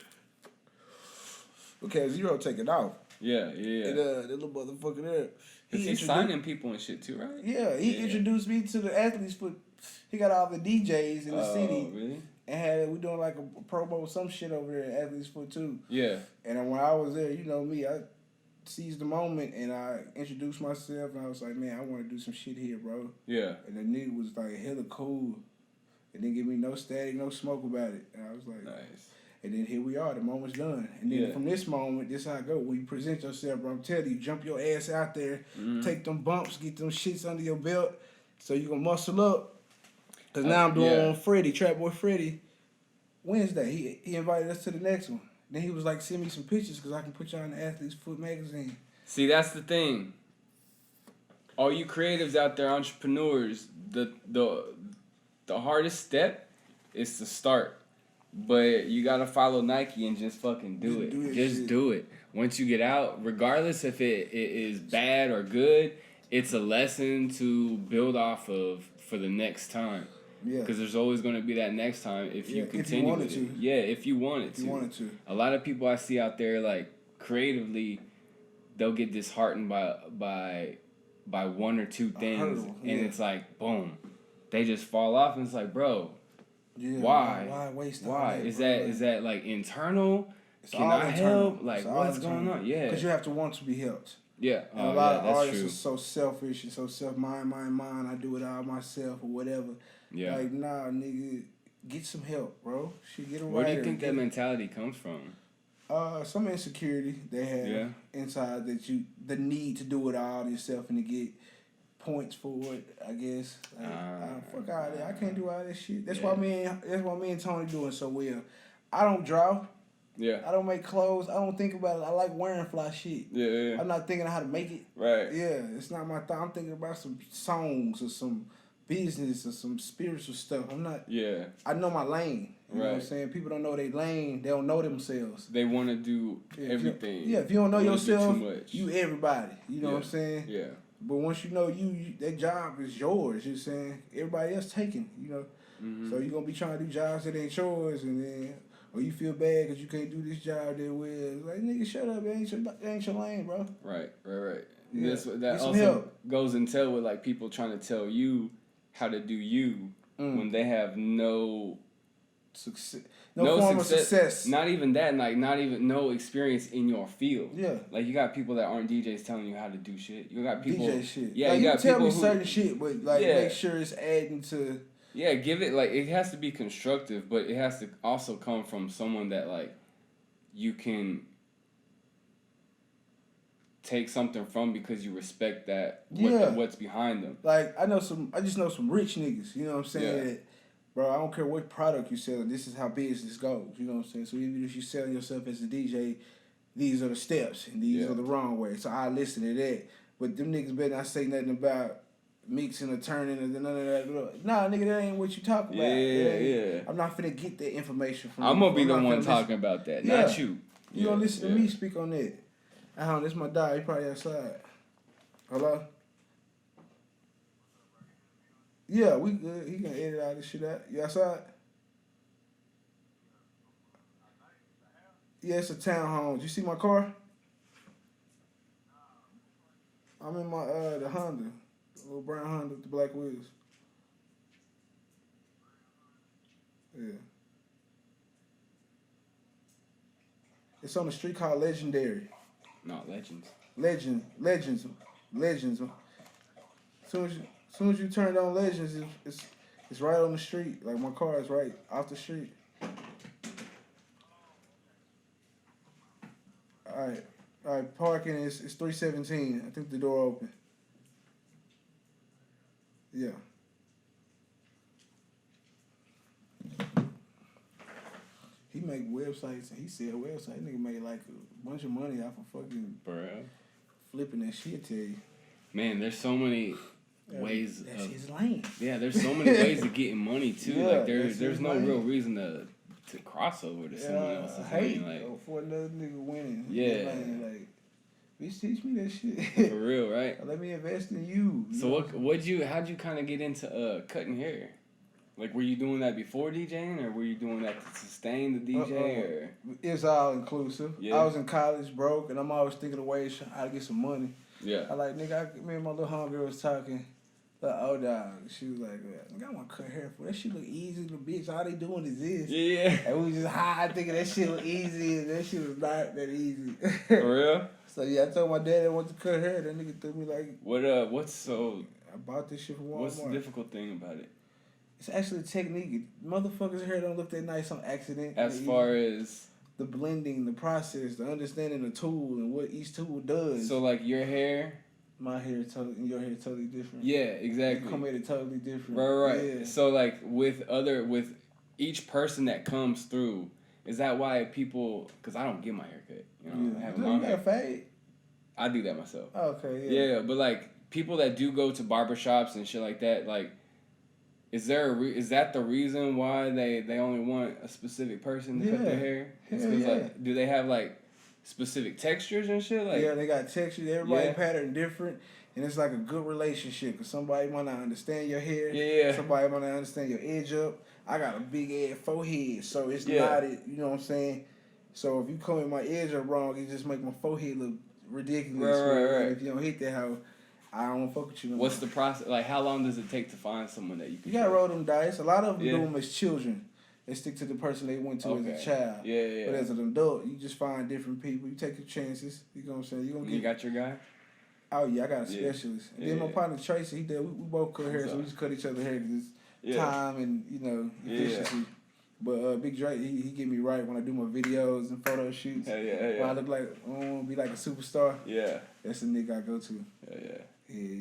Okay, Zero take it off. Yeah. And that little motherfucker there. He's signing people and shit too, right? Yeah, he introduced me to the athletes for. He got all the DJs in the city. Really? And we doing like a promo, some shit over there at Athletes Foot too. Yeah. And then when I was there, you know me, I seized the moment and I introduced myself and I was like, man, I want to do some shit here, bro. Yeah. And the nigga was like hella cool. And didn't give me no static, no smoke about it. And I was like, nice. And then here we are, the moment's done. And then from this moment, this how I go. When you present yourself, bro, I'm telling you, jump your ass out there, take them bumps, get them shits under your belt, so you gonna muscle up. Cause now I'm doing Freddie, Trap Boy Freddie, Wednesday. He invited us to the next one. Then he was like, send me some pictures because I can put y'all in the Athlete's Foot magazine. See, that's the thing. All you creatives out there, entrepreneurs, the hardest step is to start. But you gotta follow Nike and just fucking do it. Just do it. Once you get out, regardless if it is bad or good, it's a lesson to build off of for the next time. Yeah. Because there's always going to be that next time if you continue with it. Yeah, if you wanted to. A lot of people I see out there, like, creatively, they'll get disheartened by one or two things. And it's like, boom. They just fall off and it's like, bro, why? Why waste time? Why? Is that like internal? Can I help? Like, what's going on? Yeah. Because you have to want to be helped. Yeah. And a lot of artists are so selfish and so mind. I do it all myself or whatever. Yeah. Like, nah, nigga, get some help, bro. Get a writer. Where do you think that mentality comes from? Some insecurity they have inside the need to do it all yourself and to get points for it, I guess. Like, fuck out of there. I can't do all this shit. That's why me and Tony doing so well. I don't draw. Yeah. I don't make clothes. I don't think about it. I like wearing fly shit. Yeah. I'm not thinking of how to make it. Right. Yeah, it's not my thought. I'm thinking about some songs or some business or some spiritual stuff. I'm not. Yeah. I know my lane. You know what I'm saying? People don't know their lane. They don't know themselves. They want to do everything. If you don't know yourself, you everybody. You know what I'm saying? Yeah. But once you know you, that job is yours. You're saying everybody else taking. You know. Mm-hmm. So you're gonna be trying to do jobs that ain't yours, and then. Or you feel bad because you can't do this job that well. It's like, nigga, shut up. It ain't your lane, bro. Right. Yeah. That also goes and tell with, like, people trying to tell you how to do you when they have no success. No form of success. Not even that, like, not even no experience in your field. Yeah. Like, you got people that aren't DJs telling you how to do shit. You got people. DJ shit. Yeah, like, you got tell people me certain shit, but, like, make sure it's adding to... Yeah, give it, like, it has to be constructive, but it has to also come from someone that, like, you can take something from because you respect that, what's behind them. Like, I just know some rich niggas, you know what I'm saying? Yeah. That, bro, I don't care what product you sell, this is how business goes, you know what I'm saying? So even if you're selling yourself as a DJ, these are the steps, and these are the wrong way. So I listen to that. But them niggas better not say nothing about mixing or turning or none of that. Nah, nigga, that ain't what you talk about. Yeah. I'm not finna get that information from I'm you. gonna be the one talking about that, not you. You gonna listen to me speak on that. This my dog. He probably outside. Hello? Yeah, we good. He can edit all this shit out. You outside? Yeah, it's a townhome. Did you see my car? I'm in my the Honda. The little brown Honda with the black wheels. Yeah. It's on the street called Legendary. No, Legends. Legends. Soon as you turn on Legends, it's right on the street. Like my car is right off the street. All right. Parking is 317. I think the door open. Yeah. He make websites and he sell websites. Nigga made like a bunch of money off of fucking flipping that shit. Tell you. Man, there's so many ways. That's his lane. Yeah, there's so many ways of getting money too. Yeah, like there's no real reason to cross over to someone else's lane. Like for another nigga winning. Yeah. Like, bitch, teach me that shit. For real, right? Let me invest in you. So how'd you kind of get into cutting hair? Like, were you doing that before DJing, or were you doing that to sustain the DJ, or? It's all inclusive. Yeah. I was in college broke, and I'm always thinking of ways how to get some money. Yeah. Me and my little homegirl was talking. Like, oh, dog. She was like, nigga, I want to cut hair for that shit look easy, little bitch. All they doing is this. Yeah. And we was just high thinking that shit was easy, and that shit was not that easy. For real? So, yeah, I told my dad I wanted to cut hair. That nigga threw me like... I bought this shit from Walmart. What's the difficult thing about it? It's actually a technique. Motherfuckers' hair don't look that nice on accident. As far as... the blending, the process, the understanding the tool and what each tool does. So, like, your hair... My hair and your hair totally different. Yeah, exactly. You come at it totally different. Right. Yeah. So, like, with each person that comes through, is that why people... Because I don't get my hair cut. You know, I have a long hair. You got a fade? I do that myself. Okay, yeah. Yeah, but, like, people that do go to barbershops and shit like that, like... Is that the reason why they only want a specific person to cut their hair? Like, do they have like specific textures and shit? Like, yeah, they got textures. Everybody pattern different, and it's like a good relationship. Cause somebody might not understand your hair. Yeah. Somebody might not understand your edge up. I got a big ass forehead, so it's not it. You know what I'm saying? So if you come in my edge up wrong, it just make my forehead look ridiculous. Right. If you don't hit that hoe, I don't want to fuck with you no more. What's the process? Like, how long does it take to find someone that you can... You gotta roll them dice. A lot of them do them as children. They stick to the person they went to as a child. Yeah. But as an adult, you just find different people. You take your chances. You know what I'm saying? You got your guy? Oh, yeah, I got a specialist. And then my partner, Tracy, he did. We both cut hair, so we just cut each other hair because it's time and, efficiency. But Big Drake, he get me right when I do my videos and photo shoots. Yeah. When I look like, I want to be like a superstar. Yeah. That's the nigga I go to. Yeah.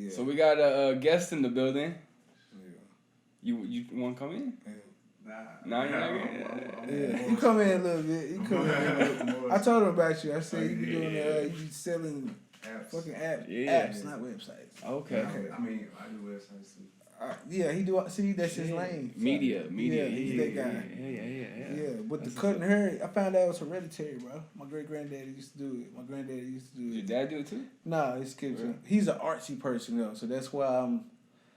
So we got a guest in the building. Yeah. You want to come in? Nah, you're not getting. You come in a little bit. I told him about you. I said you be doing you be selling fucking apps, not websites. Okay. I mean, I do websites too. Yeah, he do. See, that's his lane. Media. Yeah, he's that guy. Yeah, but the cutting hair, I found out it was hereditary, bro. My great granddaddy used to do it. My granddaddy used to do it. Your dad do it too? Nah, it's kids. Really? He's an artsy person though, so that's why I'm.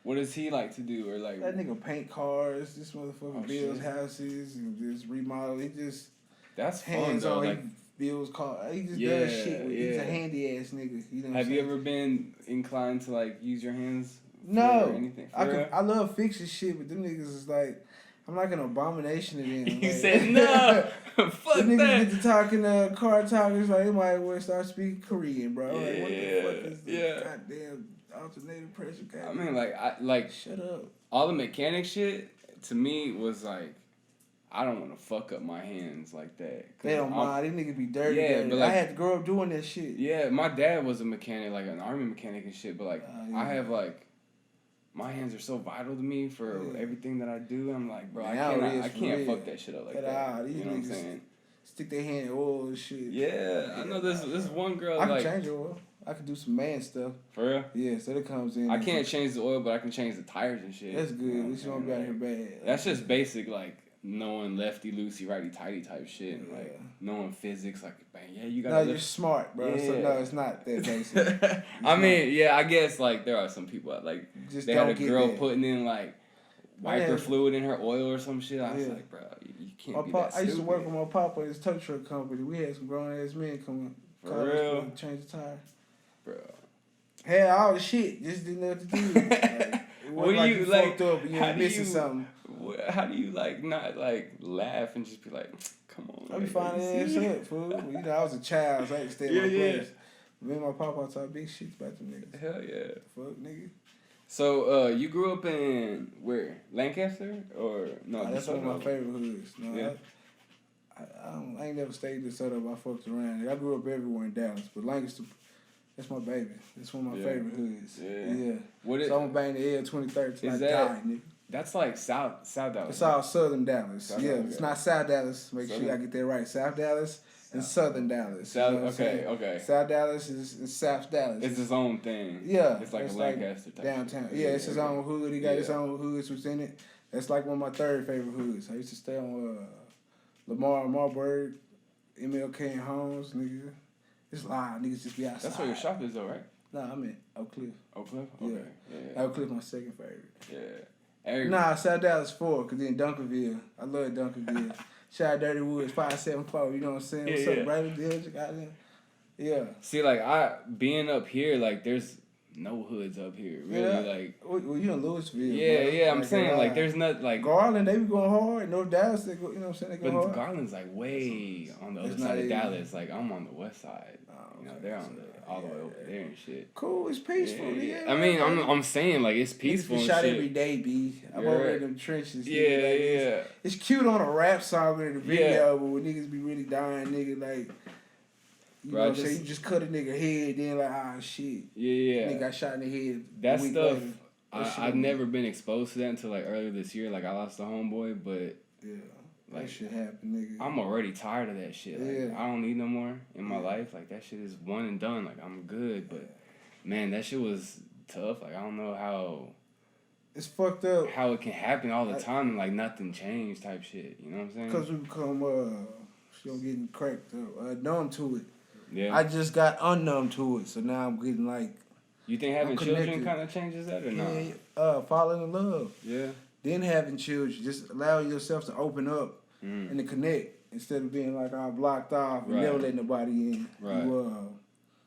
What does he like to do, or like? That nigga paint cars. This motherfucker builds houses and just remodel. He just. That's hands fun though. on. Like, he builds cars. He just does shit. He's a handy ass nigga. You know. Have you ever been inclined to like use your hands? No, anything? I love fixing shit, but them niggas is like, I'm like an abomination to them. You like, said no, fuck the niggas that. get to talking car talkers like they might well start speaking Korean, bro. Like, what the fuck is this goddamn alternating pressure? I mean, like, shut up. All the mechanic shit to me was like, I don't want to fuck up my hands like that. They don't mind. These niggas be dirty. Yeah, but like, I had to grow up doing that shit. Yeah, my dad was a mechanic, like an army mechanic and shit. But like, I have like. My hands are so vital to me for everything that I do. I'm like, bro, I can't fuck that shit up like that. You know what I'm saying? Stick their hand in oil and shit. Yeah, I know this one girl. I can change your oil. I can do some man stuff. For real? Yeah, so that comes in. I can't change the oil, but I can change the tires and shit. That's good. At least you won't be out here bad. That's just basic, like, knowing lefty, loosey, righty, tighty type shit. Yeah. Like, knowing physics, like, bang, yeah, you gotta... No, you're smart, bro. Yeah. So, no, it's not that basic. I mean, yeah, I guess, like, there are some people, like, just they had a girl putting in, like, wiper fluid in her oil or some shit. I was like, bro, you can't be that stupid. I used to work with my papa in his tow truck company. We had some grown-ass men come for real? Change the tire. Bro. Had all the shit, just didn't know what to do. Like, what do you like? Up and you're missing something. How do you like not like laugh and just be like, come on? I be finding ass up, fool. You know, I was a child, so I had to stay in my place. Me and my papa talk big shit about them niggas. Hell yeah. Fuck, nigga. So, you grew up in where? Lancaster or no? That's one of my favorite hoods. No, yeah. I ain't never stayed this up. I fucked around. I grew up everywhere in Dallas, but Lancaster. That's my baby. That's one of my favorite hoods. Yeah. So I'm bang the L 23rd till I die, nigga. That's like South Dallas. It's all Southern Dallas. It's not South Dallas. Make sure I get that right. South Dallas and Southern Dallas. Okay. South Dallas is South Dallas. It's his own thing. Yeah. It's like a Lancaster type. Downtown. Yeah, it's his own hood. He got his own hoods within it. That's like one of my third favorite hoods. I used to stay on Lamar, Marburg, MLK and Holmes, nigga. It's live. Niggas just be outside. That's where your shop is though, right? Nah, I'm in Oak Cliff. Oak Cliff? Okay. Yeah. Oak Cliff my second favorite. Yeah. Nah, South Dallas 4, cause then Duncanville. I love Duncanville. Shout out Dirty Woods 574. You know what I'm saying? What's up, brother? Yeah. See, like being up here, like there's no hoods up here. Really, like. Well, you in Louisville. Yeah. I'm saying like there's not like. Garland, they be going hard. North Dallas, they go. You know what I'm saying? They go hard. But Garland's like way on the other side of Dallas. Like I'm on the west side. You know, they're on all the way over there and shit. Cool, it's peaceful. Yeah. I mean, I'm saying like it's peaceful. It's and shot shit. every day, B. I'm over in them trenches. Yeah. It's cute on a rap song in the video, but when niggas be really dying, nigga, like. You know what I'm saying? You just cut a nigga head, then like, shit. Yeah. Nigga got shot in the head. That stuff, I've never been exposed to that until like earlier this year. Like I lost a homeboy, but like, that shit happened, nigga. I'm already tired of that shit. Like, I don't need no more in my life. Like that shit is one and done. Like I'm good, but man, that shit was tough. Like I don't know how. It's fucked up. How it can happen all the time and like nothing changed type shit. You know what I'm saying? Because we become getting cracked up, numb to it. Yeah. I just got unnumb to it, so now I'm getting like. You think having children kind of changes that or not? Yeah, falling in love. Yeah. Then having children, just allow yourself to open up and to connect instead of being like all blocked off and never letting nobody in. Right.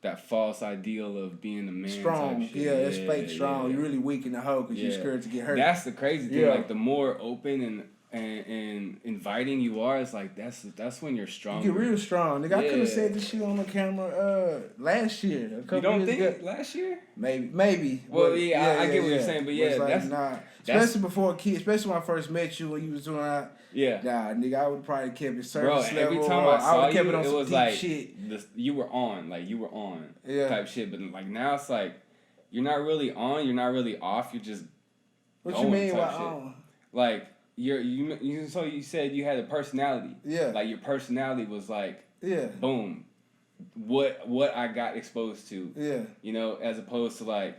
That false ideal of being a man. Strong, type shit. it's fake strong. You're really weak in the hoe because you're scared to get hurt. That's the crazy thing. Like the more open and inviting you are, it's like that's when you're strong. You get real strong, nigga. I could have said this shit on the camera last year. You don't think last year? Maybe. Well, I get what you're saying, but yeah, like, that's nah. Especially before a kid, especially when I first met you when you was doing that. Yeah. Nah, nigga, I would probably kept it surface level. Every time I saw you, it was like shit. You were on type shit. But like now it's like you're not really on, you're not really off. You're just what you mean by on? Like. So you said you had a personality. Yeah. Like your personality was like, boom, what I got exposed to. Yeah. You know, as opposed to like,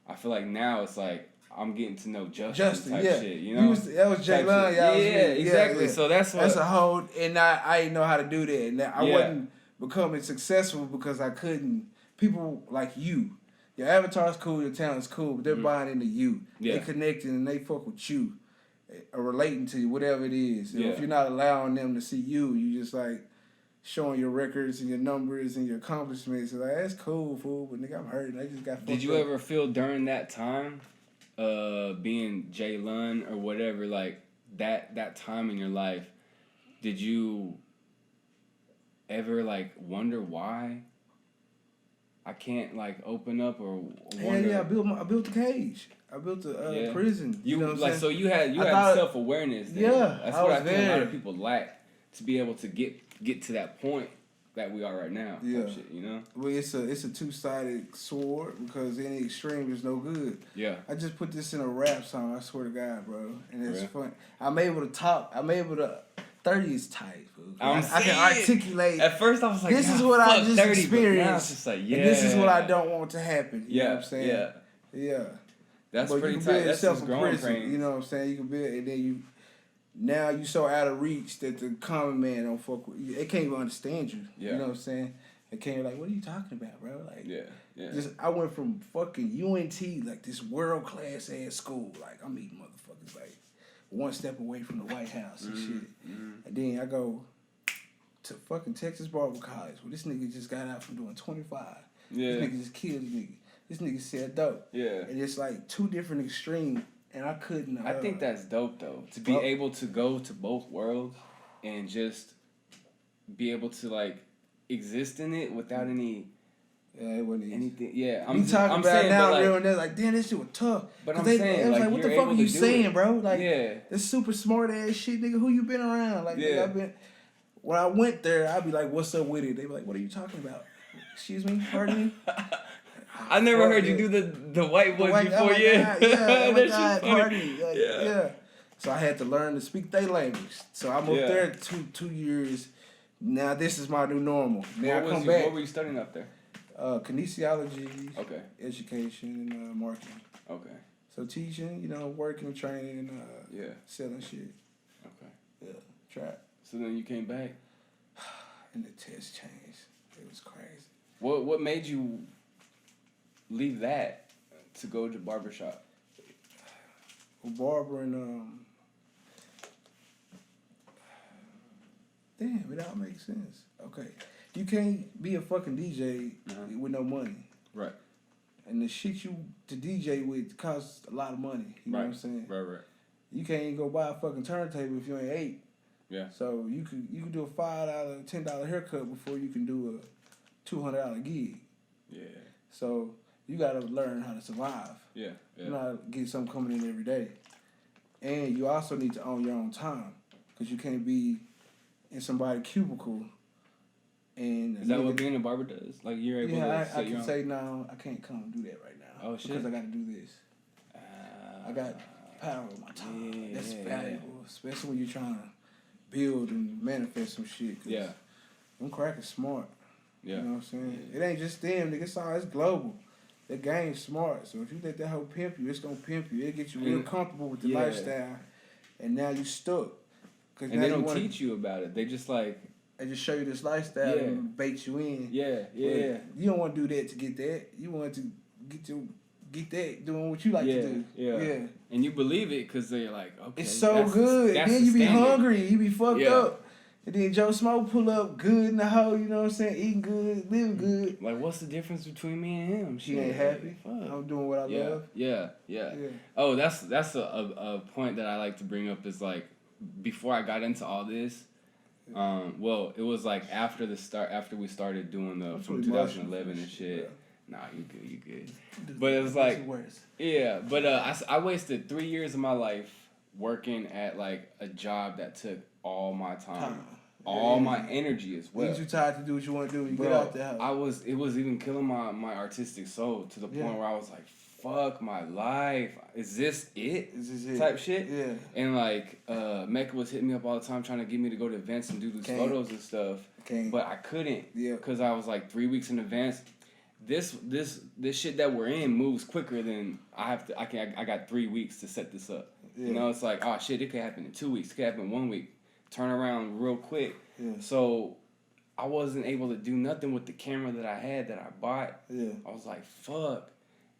I feel like now it's like I'm getting to know Justin type shit. You know, that was JLon. Exactly. So that's a whole, and I didn't know how to do that, and I wasn't becoming successful because I couldn't. People like you. Your avatar's cool, your talent's cool, but they're buying into you. Yeah. They connecting and they fuck with you. Or relating to you, whatever it is. If you're not allowing them to see you, you just like showing your records and your numbers and your accomplishments. Like, that's cool, fool, but nigga, I'm hurting. I just got fucked Did you ever feel during that time, being JLon or whatever, like that time in your life, did you ever like wonder why I can't like open up or wonder? Yeah, I built the cage. I built a prison. You know what I'm like saying? So you had self-awareness. Yeah, that's what I think a lot of people lack to be able to get to that point that we are right now. Yeah, shit, you know. Well, it's a two-sided sword because any extreme is no good. Yeah. I just put this in a rap song. I swear to God, bro, and it's fun. I'm able to 30 is tight, fool. I can articulate. At first, I was like, this is what I just 30, experienced. Now it's just like, yeah. And this is what I don't want to happen. You know what I'm saying? Yeah. That's but pretty you can tight. build That's yourself just a growing prison. pains. You know what I'm saying? You can build, and then now you so out of reach that the common man don't fuck with you. They can't even understand you. Yeah. You know what I'm saying? They can't like, what are you talking about, bro? Like, just I went from fucking UNT, like this world class ass school. Like I'm meeting motherfuckers like one step away from the White House and shit. And then I go to fucking Texas Barber College where this nigga just got out from doing 25. Yeah. This nigga just killed this nigga. This nigga said dope. Yeah. And it's like two different extremes, and I couldn't. I think that's dope though, to be able to go to both worlds and just be able to like exist in it without any. Yeah, it wasn't anything. Yeah, I'm talking about it now, like, real niggas like, damn, this shit was tough. But I'm saying, it was like, what the fuck are you saying, bro? Like, yeah, this super smart ass shit, nigga. Who you been around? Like, nigga, I've been. When I went there, I'd be like, what's up with it? They be like, what are you talking about? Excuse me, pardon me. I never heard you do the white voice before, yeah. Oh my God, pardon me. Like, yeah. So I had to learn to speak their language. So I'm up there 2 years. Now this is my new normal. Now I come back. What were you studying up there? Kinesiology, education, and marketing. Okay. So teaching, working, training, selling shit. Okay. Yeah, trap. So then you came back? And the test changed. It was crazy. What made you leave that to go to barbershop? Barbering, damn, it all makes sense. Okay. You can't be a fucking DJ with no money. Right. And the shit you to DJ with costs a lot of money. You know what I'm saying? Right. You can't even go buy a fucking turntable if you ain't 8. Yeah. So you could do a $5, $10 haircut before you can do a $200 gig. Yeah. So you gotta learn how to survive. Yeah. You know how to get something coming in every day. And you also need to own your own time. Because you can't be in somebody's cubicle. And is that what being a barber does? Like you're able to I can say, no, I can't come and do that right now. Oh, shit. Because I got to do this. I got power of my time. That's valuable. Especially when you're trying to build and manifest some shit. Yeah. Them crackers smart. Yeah. You know what I'm saying? It ain't just them, nigga. It's global. The game's smart. So if you let that hoe pimp you, it's going to pimp you. It'll get you real comfortable with the lifestyle. And now you stuck. And they don't teach you about it. They just like... They just show you this lifestyle and bait you in. Yeah. You don't want to do that to get that. You want to get that doing what you like to do. Yeah. And you believe it because they're like, okay. It's so good. Then you be hungry. You be fucked up. And then Joe Smoke pull up good in the hoe, you know what I'm saying? Eating good, living good. Like, what's the difference between me and him? She ain't happy. Fuck. I'm doing what I love. Yeah. Oh, that's a point that I like to bring up is like, before I got into all this, well, it was like after we started doing from 2011 and shit. Nah, you good. But it was like, but I wasted 3 years of my life working at like a job that took all my time, all my energy as well. You too tired to do what you want to do when you get out there. It was even killing my artistic soul to the point where I was like, fuck my life. Is this it? Type shit. Yeah. And like Mecca was hitting me up all the time trying to get me to go to events and do these photos and stuff. But I couldn't. Yeah. Because I was like 3 weeks in advance. This shit that we're in moves quicker than I got 3 weeks to set this up. Yeah. You know, it's like, oh shit, it could happen in 2 weeks, it could happen in 1 week. Turn around real quick. Yeah. So I wasn't able to do nothing with the camera that I had that I bought. Yeah. I was like, fuck.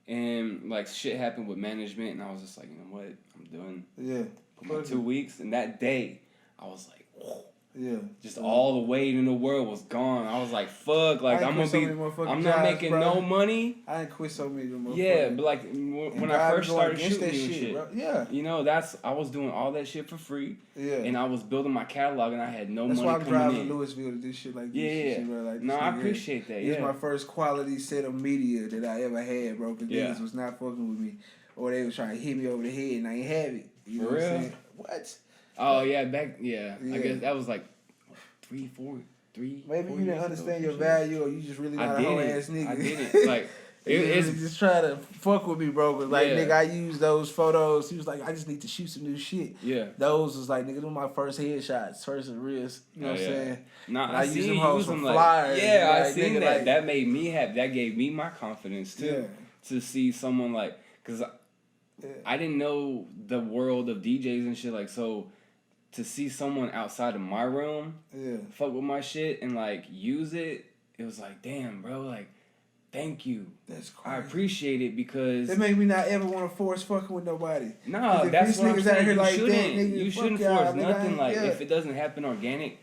And like shit happened with management, and I was just like, you know what, I'm doing. Yeah. Put my 2 weeks, and that day, I was like, whoa. Yeah. Just all the weight in the world was gone. I was like, fuck, like I'm not making no money. I ain't quit so many motherfuckers. Yeah, but like when I first started shooting and shit, bro. You know, I was doing all that shit for free. Yeah. And I was building my catalog, and I had no money coming in. That's why I'm driving to Louisville to do shit like this. Yeah. Shit, bro. Like, no, I appreciate that. This is my first quality set of media that I ever had, bro. Because niggas was not fucking with me, or they was trying to hit me over the head, and I ain't have it. You know what I'm saying? What? Oh yeah, I guess that was like 3. Maybe you didn't understand your value, or you just really not a whole ass nigga. I didn't. Like It's just trying to fuck with me, bro. Cause like, nigga, I used those photos. He was like, I just need to shoot some new shit. Yeah. Those was like, nigga, those were my first headshots, first and real. You know what I'm saying? Nah, I used them hoes for flyers. Yeah, like, I seen nigga, that. Like, that made me happy. That gave me my confidence too. Yeah. To see someone like, cause I didn't know the world of DJs and shit. Like, so to see someone outside of my realm, fuck with my shit and like use it, it was like, damn, bro, like. Thank you. That's crazy. I appreciate it because it made me not ever want to force fucking with nobody. Nah, that's what I'm saying. You shouldn't force nothing. Nigga, like if it doesn't happen organic,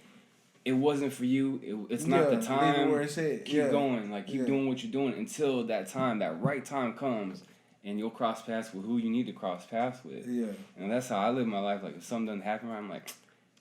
it wasn't for you. It's not the time. Leave it where it's at. Keep going. Like keep doing what you're doing until that time, that right time comes, and you'll cross paths with who you need to cross paths with. Yeah. And that's how I live my life. Like if something doesn't happen, I'm like.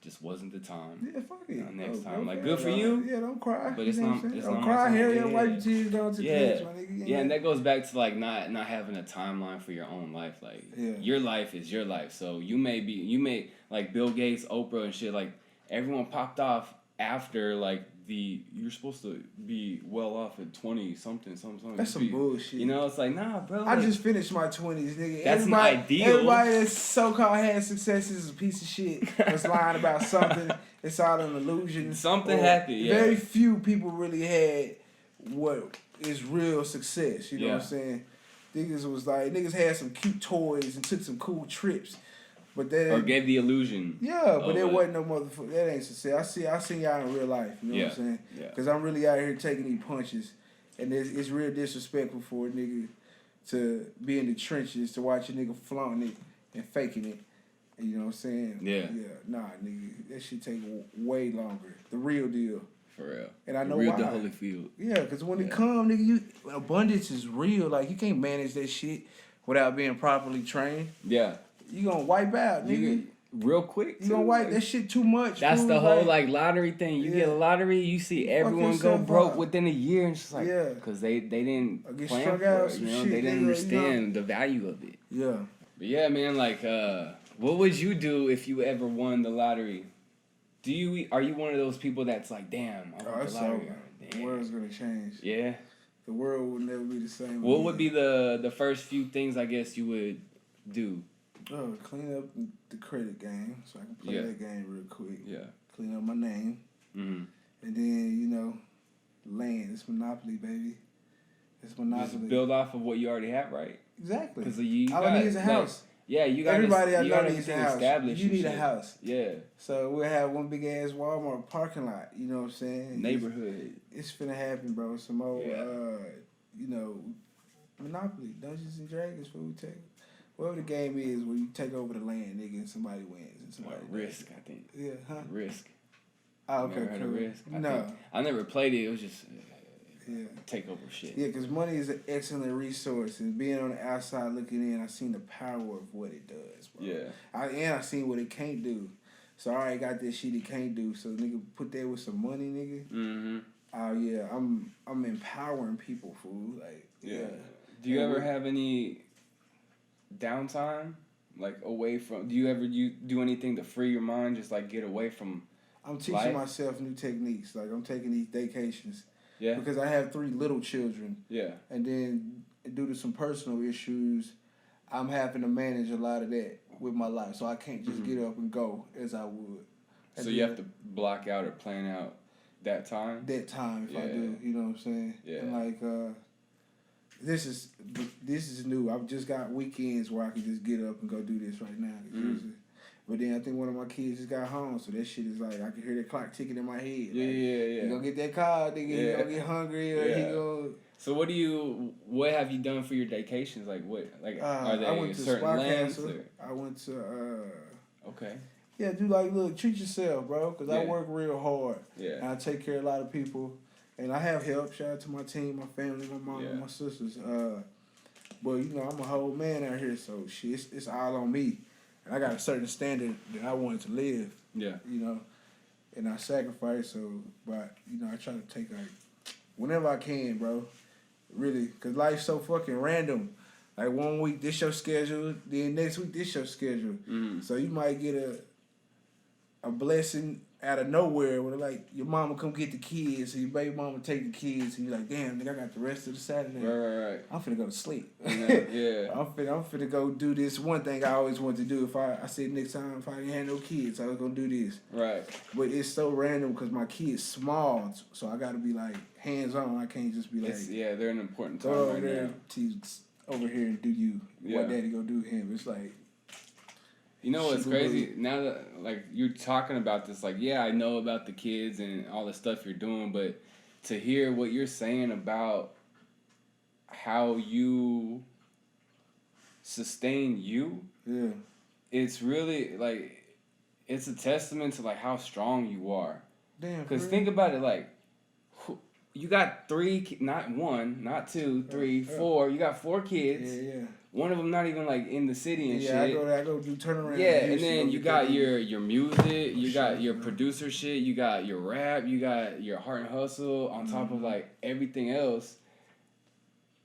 Just wasn't the time. Yeah, fuck it. Next time, like good for you. Yeah, don't cry. But it's not. It's don't not cry. Hurry up, yeah. wipe your tears down to the edge, my nigga. Yeah, and that goes back to like not having a timeline for your own life. Like your life is your life. So you may like Bill Gates, Oprah, and shit. Like everyone popped off after like you're supposed to be well off at 20 something. That's some bullshit. You know, it's like nah, bro. I like, just finished my 20s, nigga. That's not ideal. Everybody that so-called had success is a piece of shit. Was lying about something. It's all an illusion. Something happened. Yeah. Very few people really had what is real success. You know what I'm saying? Niggas had some cute toys and took some cool trips. But or gave the illusion. Yeah, but it wasn't no motherfucker. That ain't success. I see y'all in real life. You know what I'm saying? Yeah. Because I'm really out here taking these punches. And it's real disrespectful for a nigga to be in the trenches, to watch a nigga flaunting it and faking it. And you know what I'm saying? Yeah. Yeah. Nah, nigga. That shit take way longer. The real deal. For real. And I know why. the Holyfield. Yeah, because when it come, nigga, abundance is real. Like, you can't manage that shit without being properly trained. Yeah. You gonna wipe out, nigga. Real quick. You gonna wipe that shit too much. That's the whole like lottery thing. You get a lottery, you see everyone go broke within a year, and it's just like because they didn't plan for it. You know, they didn't understand the value of it. Yeah. But yeah, man, like, what would you do if you ever won the lottery? Are you one of those people that's like, damn, I won the lottery? The world's gonna change. Yeah. The world will never be the same. What would be the first few things I guess you would do? Oh, clean up the credit game so I can play that game real quick. Yeah. Clean up my name. Mm-hmm. And then, land. It's Monopoly, baby. It's Monopoly. Just build off of what you already have, right? Exactly. Because all I need is a house. You got everybody I know needs a house. You need a house. Yeah. So we'll have one big ass Walmart parking lot. You know what I'm saying? Neighborhood. It's finna happen, bro. Some more, Monopoly, Dungeons and Dragons. What we take. Whatever the game is, where you take over the land, nigga, and somebody wins and somebody Risk, I think. Yeah, huh? Risk. Oh, okay, never heard of Risk? No, I never played it. It was just take over shit. Yeah, because money is an excellent resource, and being on the outside looking in, I seen the power of what it does, bro. Yeah. I seen what it can't do. So I already got this shit it can't do. So nigga, put that with some money, nigga. Mm-hmm. Oh yeah, I'm empowering people, fool. Like Do you ever have any downtime, like away from? Do you ever do anything to free your mind? Just like get away from. I'm teaching myself new techniques. Like I'm taking these vacations. Yeah. Because I have 3 little children. Yeah. And then due to some personal issues, I'm having to manage a lot of that with my life. So I can't just get up and go as I would. And so you have to block out or plan out that time? That time if I do. You know what I'm saying? Yeah. And like this is new. I've just got weekends where I can just get up and go do this right now. But then I think one of my kids just got home, so that shit is like I can hear the clock ticking in my head. Yeah, like, yeah. He gonna get that car, nigga. He gonna get hungry, or he gonna. So what have you done for your vacations? Like what? Like are they I went to certain lands? I went to. Okay. Yeah, do like look, treat yourself, bro. Cause I work real hard. Yeah. And I take care of a lot of people, and I have help. Shout out to my team, my family, my mom, and my sisters. But I'm a whole man out here, so shit, it's all on me. And I got a certain standard that I wanted to live. Yeah. And I sacrifice. So, but I try to take like whenever I can, bro. Really, cause life's so fucking random. Like 1 week this your schedule, then next week this your schedule. Mm-hmm. So you might get a blessing out of nowhere, where like your mama come get the kids, and your baby mama take the kids, and you're like, damn, nigga, I got the rest of the Saturday. Right. I'm finna go to sleep. Yeah. I'm finna go do this one thing I always wanted to do. If I said next time if I didn't have no kids, I was gonna do this. Right. But it's so random because my kid's small, so I gotta be like hands on. I can't just be like, they're an important time go right over there now. over here and do you. What daddy go do him? It's like. You know what's crazy? Now that like you're talking about this, like I know about the kids and all the stuff you're doing, but to hear what you're saying about how you sustain you, it's really like it's a testament to like how strong you are. Damn. Because think about it, like you got 3, not 1, not 2, 3, 4. You got 4 kids. Yeah. One of them not even like in the city and shit. I go do turnaround. Yeah, and then you got your music, you got your producer shit, you got your rap, you got your heart and hustle on top of like everything else.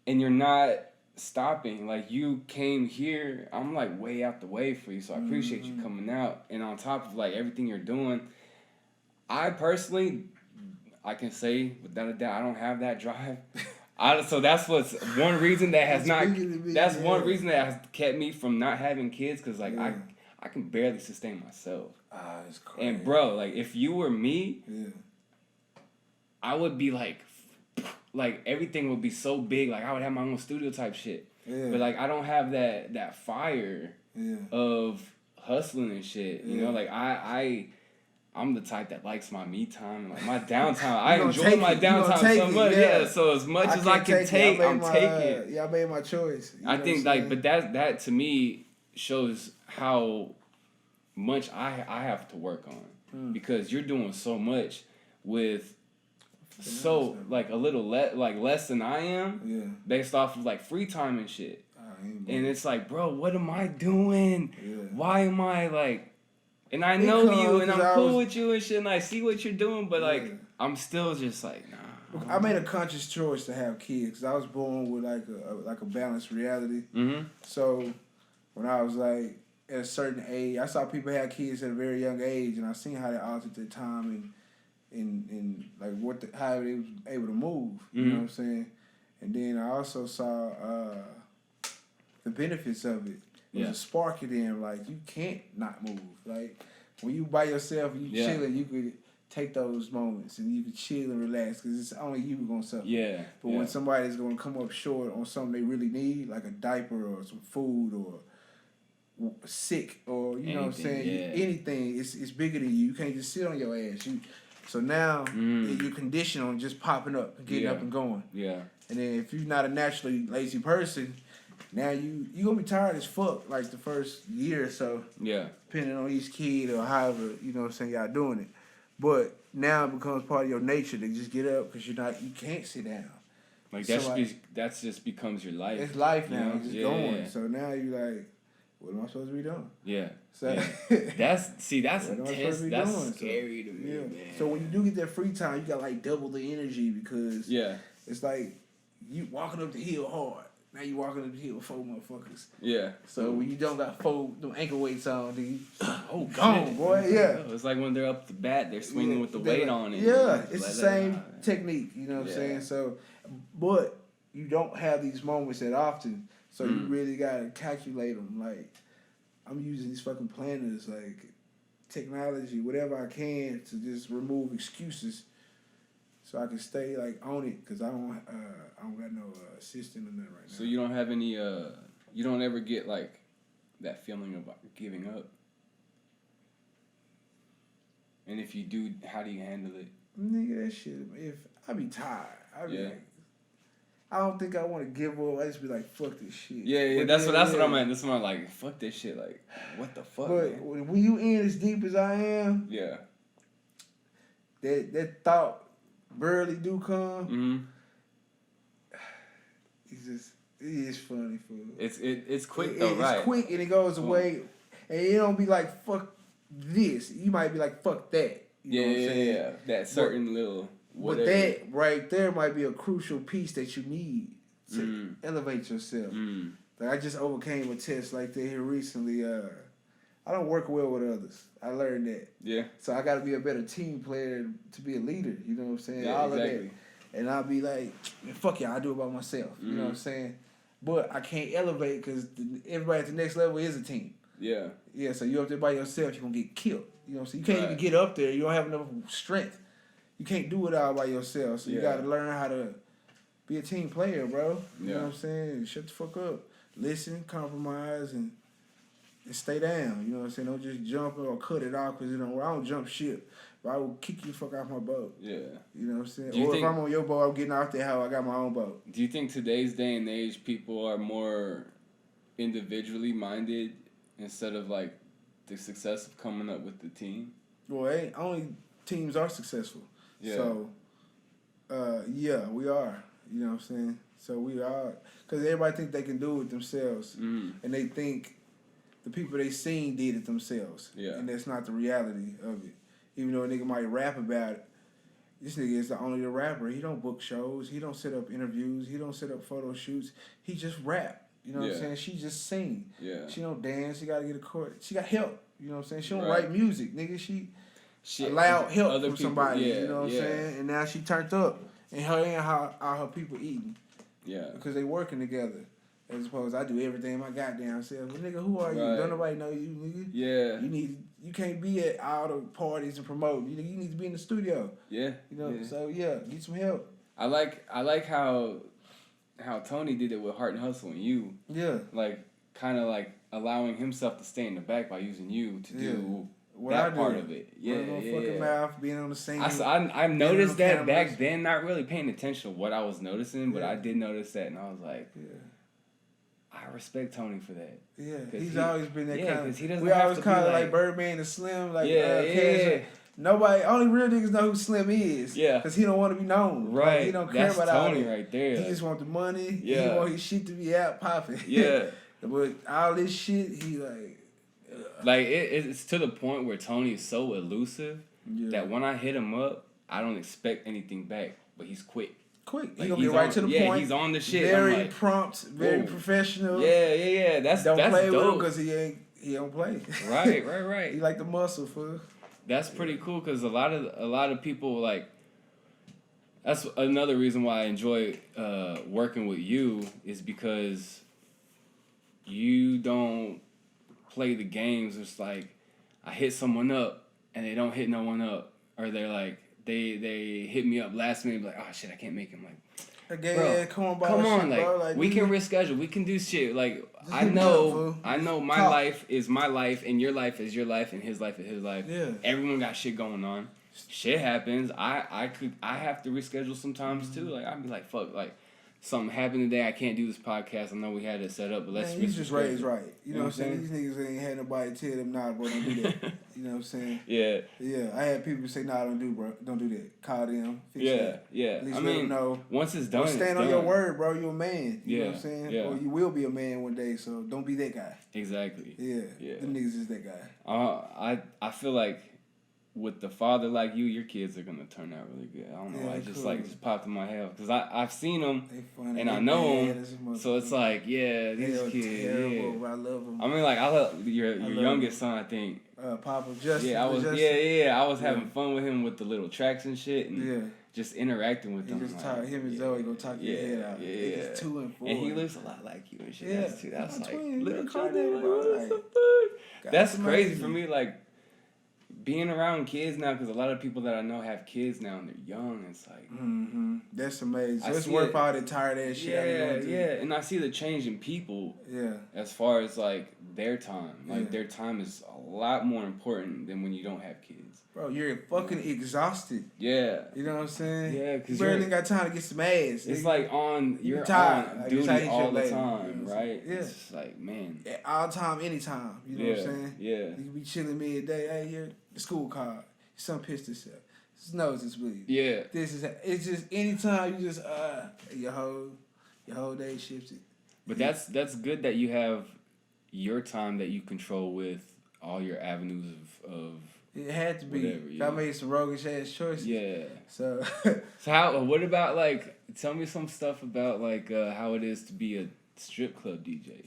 And you're not stopping. Like you came here, I'm like way out the way for you, so I appreciate you coming out. And on top of like everything you're doing, I personally, I can say without a doubt, I don't have that drive. So that's what's one reason that has not. That's one reason that has kept me from not having kids, because like I can barely sustain myself. That's crazy. And bro, like if you were me, I would be like everything would be so big. Like I would have my own studio type shit. But like I don't have that fire of hustling and shit. You know, like I'm the type that likes my me time and like my downtime. I enjoy my downtime so much. Yeah. So as much as I can take, I'm taking. I made my choice. I think like, but that to me shows how much I have to work on, because you're doing so much with like a little less than I am, based off of like free time and shit. And it's like, bro, what am I doing? Why am I like? And I know you, and I'm cool with you and shit, and I see what you're doing, but like, I'm still just like, nah. I made a conscious choice to have kids, because I was born with like a balanced reality. So when I was like at a certain age, I saw people have kids at a very young age, and I seen how they altered their time and like how they was able to move. You know what I'm saying? And then I also saw the benefits of it. There's a spark in them, like you can't not move. Like when you by yourself and you chilling, you could take those moments and you can chill and relax, because it's only you gonna suffer. But when somebody's gonna come up short on something they really need, like a diaper or some food or sick or know what I'm saying, anything, it's bigger than you. You can't just sit on your ass. So now you're conditioned on just popping up and getting up and going. And then if you're not a naturally lazy person, now you gonna be tired as fuck like the first year or so. Depending on each kid or however, you know what I'm saying, y'all doing it. But now it becomes part of your nature to just get up, because you can't sit down. Like that just becomes your life. It's life now. It's just going. So now you like, what am I supposed to be doing? So that's intense. That's scary to me. Man. So when you do get that free time, you got like double the energy, because it's like you walking up the hill hard. Now you walking up the hill with 4 motherfuckers. So when you don't got 4 them ankle weights on, then you gone, boy. It's like when they're up the bat, they're swinging with the weight on it. It's the same technique. You know what I'm saying? So, but you don't have these moments that often. So you really gotta calculate them. Like I'm using these fucking planners, like technology, whatever I can, to just remove excuses, so I can stay like on it, because I don't got no assistant or nothing right now. So you don't have any you don't ever get like that feeling of giving up? And if you do, how do you handle it? Nigga, that shit, if I be tired, I be like, I don't think I want to give up. I just be like, fuck this shit. That's what I'm at. That's what I'm like, fuck this shit. Like, what the fuck, But man? when you in as deep as I am, that thought barely do come. It is funny, fool. It's quick though, right? It's quick and it goes away, and you don't be like, fuck this. You might be like, fuck that. You know what I'm saying? That certain little whatever. But that right there might be a crucial piece that you need to elevate yourself. Like I just overcame a test like that here recently. I don't work well with others. I learned that. Yeah. So I got to be a better team player to be a leader. You know what I'm saying? Yeah, All exactly. of that. And I'll be like, man, fuck y'all, I do it by myself. You know what I'm saying? But I can't elevate because everybody at the next level is a team. Yeah. Yeah, so you're up there by yourself, you're going to get killed. You know what I'm saying? You can't even get up there. You don't have enough strength. You can't do it all by yourself. So you got to learn how to be a team player, bro. You know what I'm saying? Shut the fuck up. Listen, compromise, and stay down. You know what I'm saying? Don't just jump or cut it off because I don't jump ship. But I will kick you the fuck off my boat. Yeah. You know what I'm saying? Or if I'm on your boat, I'm getting off there how I got my own boat. Do you think today's day and age people are more individually minded instead of like the success of coming up with the team? Well, only teams are successful. Yeah. So, yeah, we are. You know what I'm saying? So we are. Because everybody think they can do it themselves. And they think the people they seen did it themselves. Yeah. And that's not the reality of it. Even though a nigga might rap about it, this nigga is only the rapper. He don't book shows. He don't set up interviews. He don't set up photo shoots. He just rap. You know what I'm saying? She just sing. Yeah. She don't dance. She got to get a chord. She got help. You know what I'm saying? She don't write music, nigga. She allowed help from somebody. You know what I'm saying? And now she turned up. And her people eating. Yeah. Because they working together. As opposed I do everything my goddamn self. Well, nigga, who are you? Don't nobody know you, nigga. Yeah. You can't be at all the parties and promote. You need to be in the studio. Yeah. You know, so get some help. I like how Tony did it with Heart and Hustle and you. Yeah. Like kind of like allowing himself to stay in the back by using you to do that part of it. Fucking mouth, being on the scene. I noticed that back then, not really paying attention to what I was noticing, but I did notice that, and I was like, I respect Tony for that. Yeah, he's always been that kind of. He doesn't. We always call it like Birdman and Slim, like Nobody, only real niggas know who Slim is. Yeah, because he don't want to be known. Right, like, he don't care about Tony all that. Right there. He just want the money. Yeah, he want his shit to be out popping. Yeah, but all this shit, he like it's to the point where Tony is so elusive that when I hit him up, I don't expect anything back, but he's quick. Like, he gonna get right to the point. Yeah, he's on the shit. Very like, prompt, very professional. Yeah. That's play with dope. him because he don't play. Right. He like the muscle for. That's pretty cool because a lot of people like. That's another reason why I enjoy working with you is because you don't play the games. It's like I hit someone up and they don't hit no one up, or they're like. They hit me up last minute like, oh shit, I can't make it. I'm like, bro, come on, like, bro. We can reschedule, we can do shit. Like I know my life is my life, and your life is your life, and his life is his life. Yeah. Everyone got shit going on. Shit happens. I have to reschedule sometimes too. Like I'd be like, fuck, like something happened today. I can't do this podcast. I know we had it set up, but let's. Man, he's just raised right. You know what I'm saying? These niggas ain't had nobody tell them, nah, bro, don't do that. You know what I'm saying? Yeah. I had people say, nah, don't do that. Call them. Fix that. At least let them know. Once it's done, stand on your word, bro. You're a man. You know what I'm saying? Yeah. Or you will be a man one day. So don't be that guy. Exactly. Yeah. Them niggas is that guy. I feel like. With the father like you, your kids are gonna turn out really good. I don't know. Just popped in my head because I've seen them and I know them. So it's like, these kids. Terrible, I love them. I mean, like I love your youngest son. I think. Papa Justin. Yeah, I was having fun with him with the little tracks and shit, and just interacting with them. Just talk. Him and Zoe go talk your head out. Yeah. 2 and 4. And he looks a lot like you and shit. Yeah, that's like twin. little Johnny. That's crazy for me. Like. Being around kids now, because a lot of people that I know have kids now and they're young. It's like that's amazing. So it's worth all the tired ass shit. Yeah, and I see the change in people. Yeah, as far as like their time, like their time is a lot more important than when you don't have kids. Bro, you're fucking exhausted. Yeah, you know what I'm saying. Yeah, because you barely got time to get some ass. It's like you're tired, on duty all the time, right? Yeah, it's just like man, at all time, anytime. You know what I'm saying? Yeah, you can be chilling midday. Hey, you're the school card. Your son pissed himself. His nose is bleeding. Yeah. It's just anytime you just your whole day shifted. But that's good that you have your time that you control with all your avenues of it had to be. Whatever, I made some roguish ass choices. Yeah. So what about like tell me some stuff about like how it is to be a strip club DJ.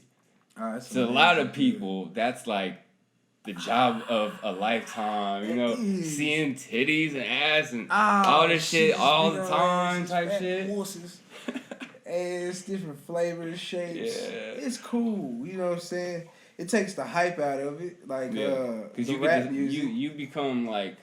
To a lot of people that's like the job of a lifetime, you know, seeing titties and ass and all this shit all the time type shit. Horses, ass, different flavors, shapes. Yeah. It's cool, you know what I'm saying? It takes the hype out of it, like the rap music. You become like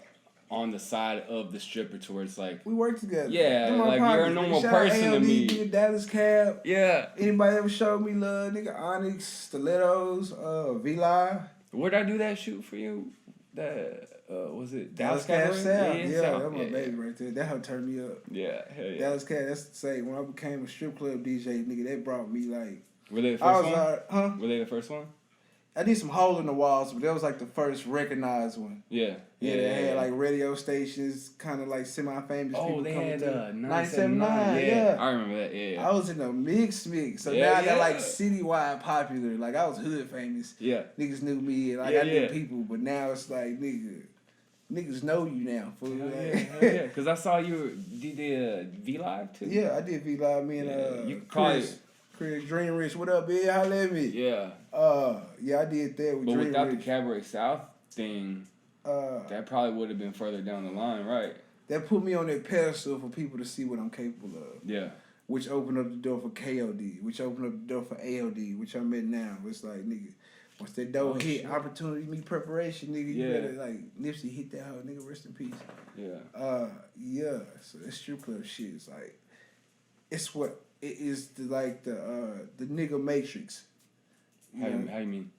on the side of the stripper towards like we work together. Yeah, like you're a normal person to me. Nigga, Dallas Cab. Yeah. Anybody ever showed me love, nigga? Onyx, Stilettos, V-Live. Where'd I do that shoot for you? That was it Dallas Cab Cab? Yeah, that's my baby right there. That helped turn me up. Yeah, hell yeah. Dallas Cab. That's to say when I became a strip club DJ, nigga, that brought me like. Were they the first one? Were they the first one? I did some hole in the walls, but that was like the first recognized one. Yeah. They had like radio stations, kind of like semi-famous people. Oh, they had 97.9. Yeah, I remember that. Yeah. I was in a mix. So now I got like citywide popular. Like I was hood famous. Yeah. Niggas knew me and like I knew people, but now it's like niggas know you now. Fool. Yeah. Because I saw you did V-Live too. Yeah, I did V-Live. Me and you probably. Chris Dream Rich, what up, bitch? Holla at me. Yeah. Yeah, I did that with But Dream without Rich. the Cabaret South thing, that probably would have been further down the line, right? That put me on that pedestal for people to see what I'm capable of. Yeah. Which opened up the door for KOD, which opened up the door for AOD, which I'm in now. It's like, nigga, once that door hit, opportunity meet preparation, nigga, you better, like, Nipsey hit that hoe, nigga, rest in peace. Yeah. Yeah, so that strip club shit is like, it's what... It is the nigga matrix. How you mean?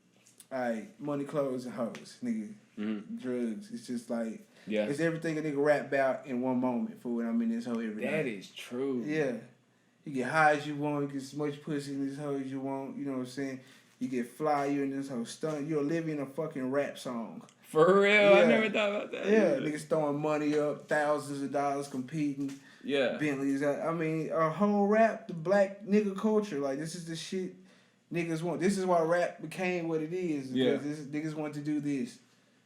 Alright, money, clothes, and hoes, nigga. Mm-hmm. Drugs. It's just like Yeah. It's everything a nigga rap about in one moment for when I'm in this hoe every night. That is true. Yeah. You get high as you want, you get as much pussy in this hoe as you want, you know what I'm saying? You get fly, you in this hoe stunt. You're living a fucking rap song. For real? Yeah. I never thought about that. Yeah, niggas throwing money up, thousands of dollars competing. Yeah. Bentleys. I mean, a whole rap, the black nigga culture. Like, this is the shit niggas want. This is why rap became what it is. Yeah. Niggas want to do this.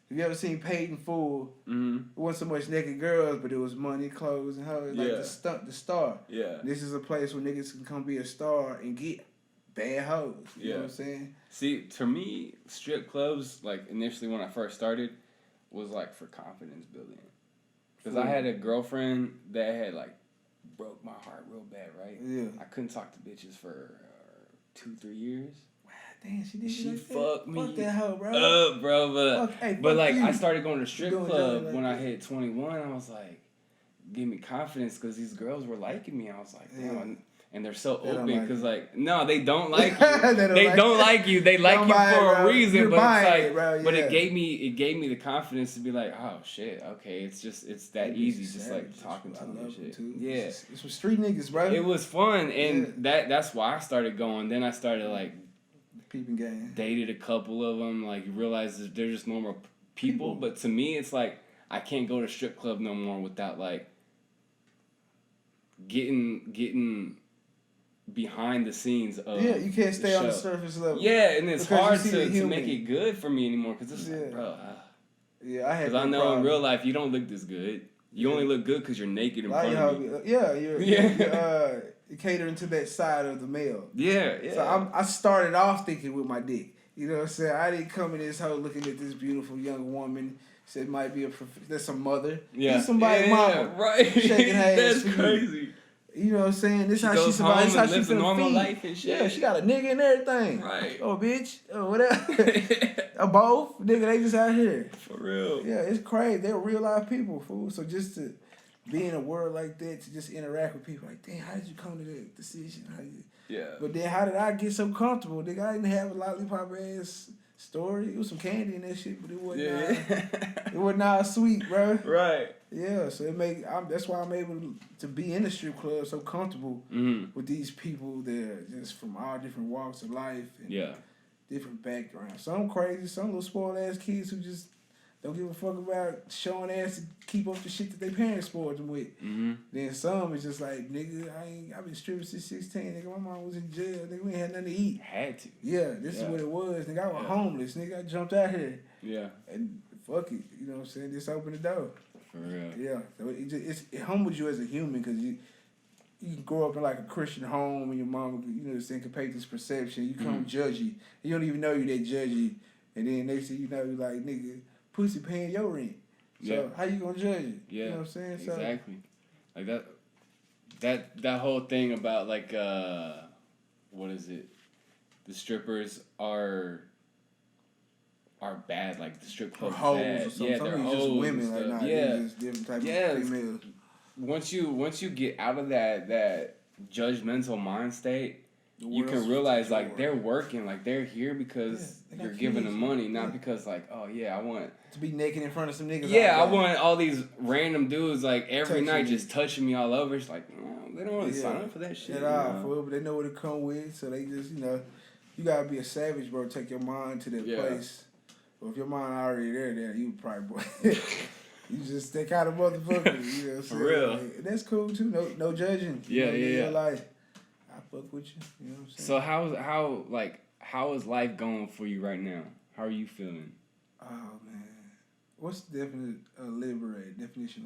Have you ever seen Paid in Full? Mm-hmm. It wasn't so much naked girls, but it was money, clothes, and hoes. Like the star. Yeah. This is a place where niggas can come be a star and get bad hoes. You know what I'm saying? See, to me, strip clubs, like, initially when I first started, was, like, for confidence building. Because I had a girlfriend that had, like, broke my heart real bad, right? Yeah. I couldn't talk to bitches for 2-3 years. Wow, damn, she did She like fucked that? me Fuck that hoe, bro. up, bro. But like, you. I started going to strip club like when I hit 21. I was like, give me confidence because these girls were liking me. I was like, damn. And they're so open because, like, no, they don't like you. they don't like you. They like you for a reason. You're but it's like, bro, but it gave me the confidence to be like, oh shit, okay, it's that easy, just like talking to them and shit. Too. Yeah, it's with street niggas, bro. it was fun, and that's why I started going. Then I started like peeping game. Dated a couple of them. Like, you realize that they're just normal people. But to me, it's like I can't go to strip club no more without like getting behind the sines of you can't stay on the surface level. Yeah, and it's hard to make it good for me anymore because it's like, bro. Yeah, I had. Because I know in real life you don't look this good. You only look good because you're naked in front of me. You're catering to that side of the male. Yeah. So I started off thinking with my dick. You know what I'm saying? I didn't come in this hoe looking at this beautiful young woman. Said might be that's a mother. Yeah. That's somebody's mama. Right. Shaking hands. That's crazy. You know what I'm saying? This she how goes she's about. This how she's a normal life and shit. Yeah, she got a nigga and everything. Right. Oh, bitch. Oh, whatever. Both. Nigga, they just out here. For real. Yeah, it's crazy. They're real life people, fool. So just to be in a world like that, to just interact with people, like, damn, how did you come to that decision? But then how did I get so comfortable? Nigga, I didn't have a lollipop ass story. It was some candy in that shit, but it wasn't. It wasn't all sweet, bro. Right. Yeah, so that's why I'm able to be in the strip club so comfortable with these people that are just from all different walks of life and different backgrounds. Some crazy, some little spoiled ass kids who just don't give a fuck about showing ass to keep up the shit that their parents spoiled them with. Then some is just like, nigga, I've been stripping since 16. Nigga, my mom was in jail. Nigga, we ain't had nothing to eat. Had to. Yeah, this is what it was. Nigga, I was homeless. Nigga, I jumped out here. Yeah. And fuck it. You know what I'm saying? Just open the door. For real. Yeah. So it humbles you as a human because you can grow up in like a Christian home and your mom, you know, can paint this perception. You come judgy. You don't even know you that judgy. And then next thing you know, you like, nigga, pussy paying your rent. So how you gonna judge it? Yeah. You know what I'm saying? Exactly. Like that whole thing about like what is it? The strippers are bad, like the strip clubs hoes bad. or something. Yeah, Some they're of hoes. just women, like yeah. just different type of females. Once you get out of that judgmental mind state, you can realize like they're working, like they're here because you're giving them money, not because like, oh yeah, I want to be naked in front of some niggas. Yeah, I want all these random dudes like every night you. just touching me all over. It's like, they don't really sign up for that shit. But they know what it come with, so they just, you gotta be a savage, bro. Take your mind to that place. But if your mind already there, you probably you just stick out of motherfucker. You know what I'm saying? For real. Like, that's cool too. No judging. Yeah. Like, I fuck with you. You know what I'm saying? So how is life going for you right now? How are you feeling? Oh man, what's the definition of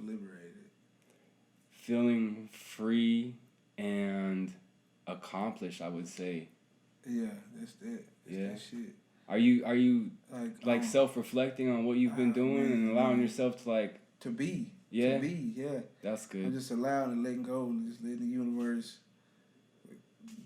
liberated? Feeling free and accomplished, I would say. Yeah, that's that. That shit. Are you like self-reflecting on what you've been doing and allowing yourself to be? Yeah. To be, yeah. That's good. I'm just allowing and letting go and just letting the universe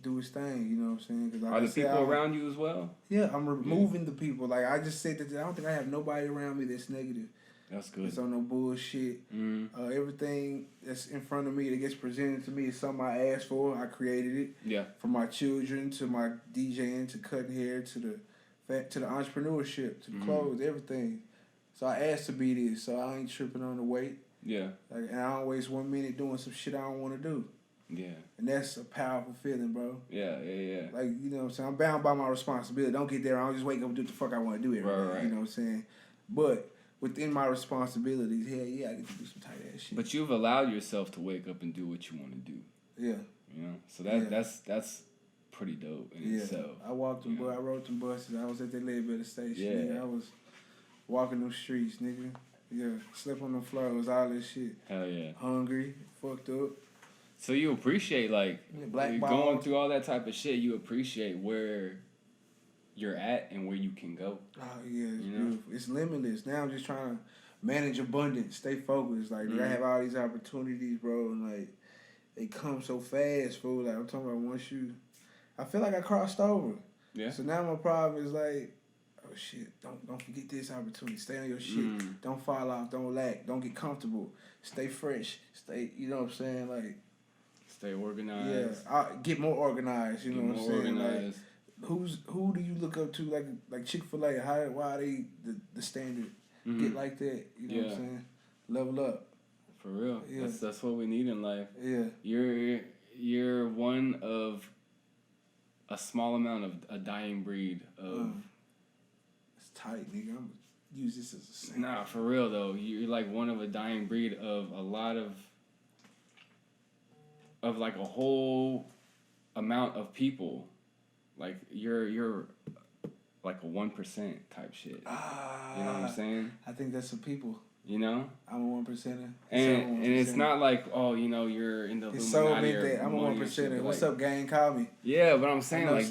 do its thing, you know what I'm saying? Cause are the people around you as well? Yeah, I'm removing the people. Like, I just said that I don't think I have nobody around me that's negative. That's good. It's on no bullshit. Everything that's in front of me that gets presented to me is something I asked for. I created it. Yeah. From my children to my DJing to cutting hair to the entrepreneurship to the clothes, everything. So I asked to be this, so I ain't tripping on the weight. Yeah. Like, and I don't waste 1 minute doing some shit I don't want to do. Yeah. And that's a powerful feeling, bro. Yeah. Like, you know what I'm saying? I'm bound by my responsibility. Don't get there. I don't just wake up and do what the fuck I want to do every day. Right. You know what I'm saying? But within my responsibilities, I get to do some tight ass shit. But you've allowed yourself to wake up and do what you want to do. Yeah. You know? So that's pretty dope in itself. I walked them, I rode them buses. I was at that Ledbetter station. Yeah. Nigga. I was walking them streets, nigga. Yeah. Slept on the floors, all this shit. Hell yeah. Hungry, fucked up. So you appreciate, like, you're going through all that type of shit, you appreciate where you're at and where you can go. Oh, yeah, it's beautiful. It's limitless. Now I'm just trying to manage abundance, stay focused. Like, I have all these opportunities, bro, and, like, they come so fast, fool. Like, I'm talking about I feel like I crossed over. Yeah. So now my problem is, like, oh, shit, don't forget this opportunity. Stay on your shit. Don't fall off. Don't lack. Don't get comfortable. Stay fresh. Stay, you know what I'm saying? Like, stay organized. Yeah, get more organized. You know what I'm saying? Organized. Like, who do you look up to? Like Chick-fil-A. Why are they the standard? Get like that. You know what I'm saying? Level up. For real. Yeah. That's what we need in life. Yeah. You're one of a small amount of a dying breed of. It's tight, nigga. I'm gonna use this as a sample. Nah, for real though. You're like one of a dying breed of a lot of like a whole amount of people. Like you're like a 1% type shit. You know what I'm saying? I think that's some people. You know? I'm a 1%er. And it's not like, you're in the Illuminati or I'm a 1%er. What's up, gang? Call me. Yeah, but I'm saying like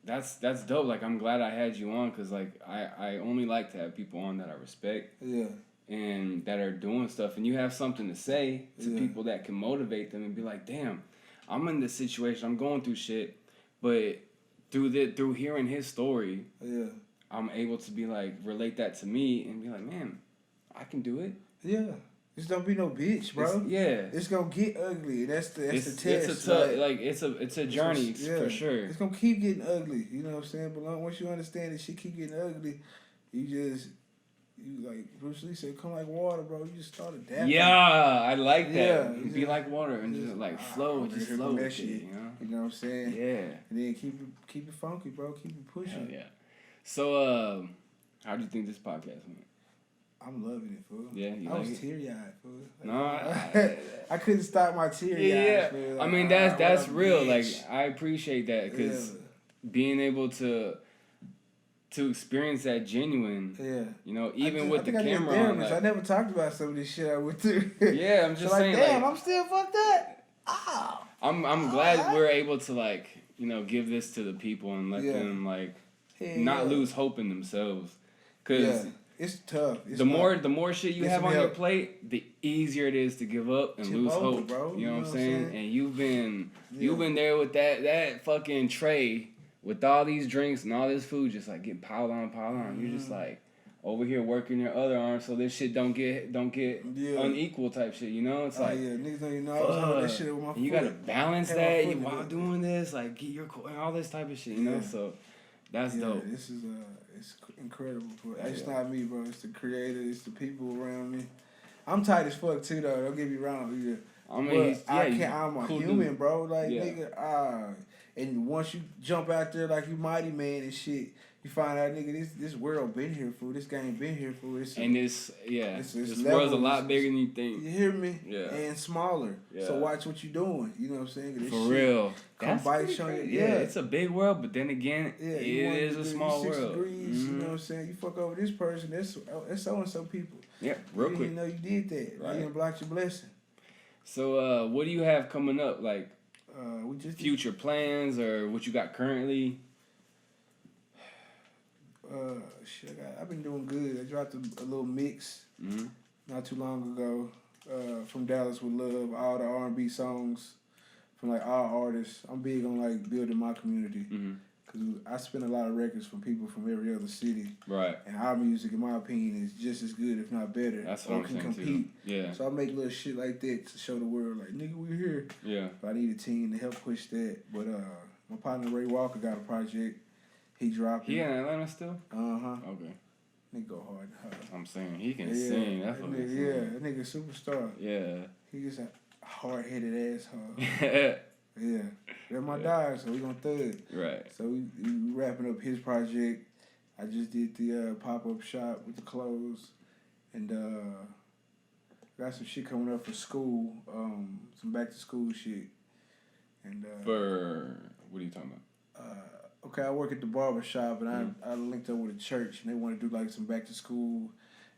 that's dope. Like I'm glad I had you on because like I only like to have people on that I respect. Yeah. And that are doing stuff, and you have something to say to people that can motivate them and be like, damn, I'm in this situation, I'm going through shit, but through hearing his story, I'm able to be like relate that to me and be like, man, I can do it. Yeah. Just don't be no bitch, bro. It's gonna get ugly. That's the test. It's a journey for sure. It's gonna keep getting ugly. You know what I'm saying? But once you understand that shit keep getting ugly, you like Bruce Lee said, come like water, bro. You just start adapting. Yeah, I like that. Yeah, you be like water and just like flow, just flow with shit. You know what I'm saying? Yeah. And then keep it funky, bro. Keep it pushing. Hell yeah. So, how do you think this podcast went? I'm loving it, fool. Yeah, I was teary-eyed, fool. No, I couldn't stop my teary eyes. Yeah, like, I mean that's real. Like I appreciate that because being able to experience that genuine, you know, even with the camera on. I never talked about some of this shit I went through. Yeah, I'm just saying. Damn, I'm still fucked up. I'm glad we're able to like, you know, give this to the people and let them like not lose hope in themselves. Cause it's tough. It's the more shit you have on your plate, the easier it is to give up and lose hope, bro. You know what I'm saying? And you've been there with that fucking tray with all these drinks and all this food just like getting piled on. You're just like over here working your other arm so this shit don't get unequal type shit, you know? It's like niggas don't even know I was holding that shit with my foot. You gotta balance that while doing this, like get your all this type of shit, you know? So that's dope. This is it's incredible. It's not me, bro. It's the creator. It's the people around me. I'm tight as fuck too, though. Don't get me wrong. I mean, I'm a human, bro. Like nigga, and once you jump out there like you mighty man and shit, you find out, nigga, this world been here for. This game been here for. This world's a lot bigger than you think. You hear me? Yeah. And smaller. Yeah. So watch what you doing. You know what I'm saying? This for real. Come bite on you. Yeah, it's a big world, but then again, it is a small world. Degrees, you know what I'm saying? You fuck over this person, that's so and so people. Yeah, real quick. You didn't know you did that. Right. You didn't block your blessing. So, what do you have coming up? Like, we just future plans or what you got currently? I've been doing good. I dropped a little mix not too long ago from Dallas with Love, all the R&B songs from like all artists. I'm big on like building my community because I spin a lot of records from people from every other city. Right. And our music, in my opinion, is just as good, if not better. That's what I'm saying compete. Too. Yeah. So I make little shit like that to show the world, like, nigga, we're here. Yeah. But I need a team to help push that. But my partner Ray Walker got a project. He dropped it. He in Atlanta still? Uh-huh. Okay. Nigga go hard. I'm saying, he can sing. That's what he's saying. That nigga superstar. Yeah. He just a hard-headed asshole. Yeah. They're my dogs, so we gonna thug. Right. So we wrapping up his project. I just did the pop-up shop with the clothes. And got some shit coming up for school. Some back-to-school shit. And for, what are you talking about? Okay, I work at the barber shop, and I linked up with a church, and they want to do like some back to school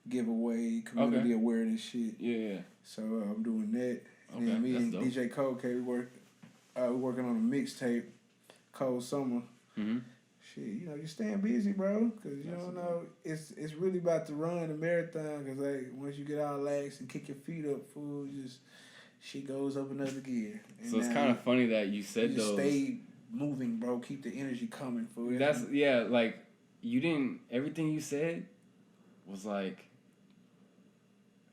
giveaway, community awareness shit. Yeah. So I'm doing that. And okay, then me and dope. DJ Cole, we working on a mixtape, Cold Summer. Mm-hmm. Shit, you staying busy, bro, because you don't know it's really about to run the marathon. Because like once you get all lax and kick your feet up, fool, just shit goes up another gear. And so it's kind of funny that you said those. Stay moving, bro. Keep the energy coming, fool. Like you didn't. Everything you said was like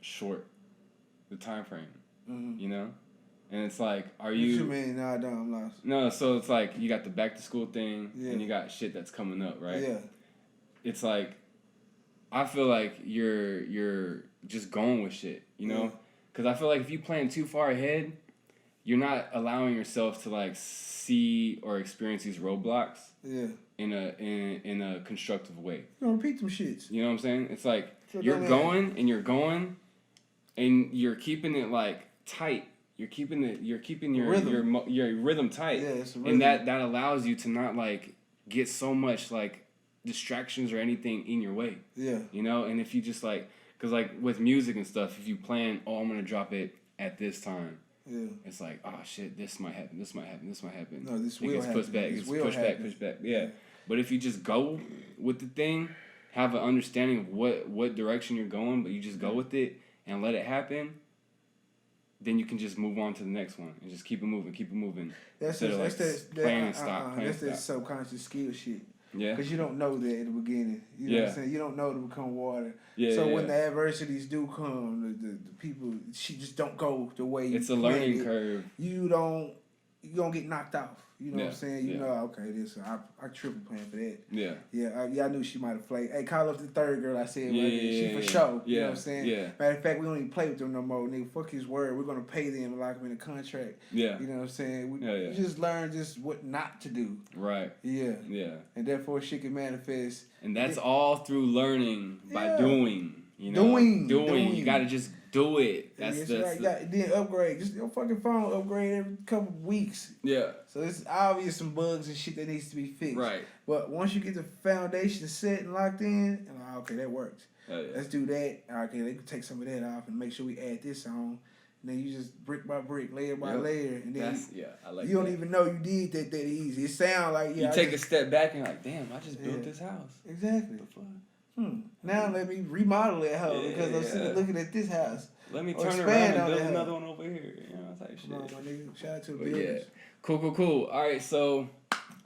short, the time frame. Mm-hmm. You know, and it's like, are What you mean? No, I don't. I'm lost. No, so it's like you got the back to school thing, yeah. and you got shit that's coming up, right? Yeah. It's like, I feel like you're just going with shit, you know, because I feel like if you plan too far ahead, you're not allowing yourself to like see or experience these roadblocks. Yeah. In a constructive way. You don't repeat them shits. You know what I'm saying? It's like sure you're going and you're keeping it like tight. You're keeping your rhythm tight. Yeah, it's a rhythm. And that allows you to not like get so much like distractions or anything in your way. Yeah. You know, and if you just like, cause like with music and stuff, if you plan, I'm gonna drop it at this time. Yeah. It's like, oh shit, this might happen. No, this will happen. Pushed back. It's pushed back. Yeah. But if you just go with the thing, have an understanding of what direction you're going, but you just go with it and let it happen, then you can just move on to the next one and just keep it moving. That's that subconscious skill shit. Yeah. Because you don't know that in the beginning. You know what I'm saying? You don't know to become water. Yeah. So when the adversities do come, the people, she just don't go the way you It's a learning curve. You don't get knocked off. You know what I'm saying? You know, okay, I triple plan for that. Yeah. Yeah, I knew she might have played. Hey, call up the third girl I said she for sure. You know what I'm saying? Yeah. Matter of fact, we don't even play with them no more. Nigga, fuck his word. We're going to pay them and lock them in a contract. Yeah. You know what I'm saying? We just learn just what not to do. Right. Yeah. Yeah. And therefore shit can manifest. And that's all through learning by doing. You know? Doing. You got to just do it. That's right. Then upgrade. Just your fucking phone upgrade every couple of weeks. Yeah. So it's obvious some bugs and shit that needs to be fixed. Right. But once you get the foundation set and locked in, and okay, that works. Oh, yeah. Let's do that. Okay, they can take some of that off and make sure we add this on. then you just brick by brick, layer by layer, and then I like you don't even know you did that easy. It sound like you take a step back and you're like, damn, I just built this house. Exactly. Now let me remodel that house because I'm sitting looking at this house. Let me turn around and build another one over here. You know, type shit. Come on, my nigga. Shout out to the builders. Cool. All right, so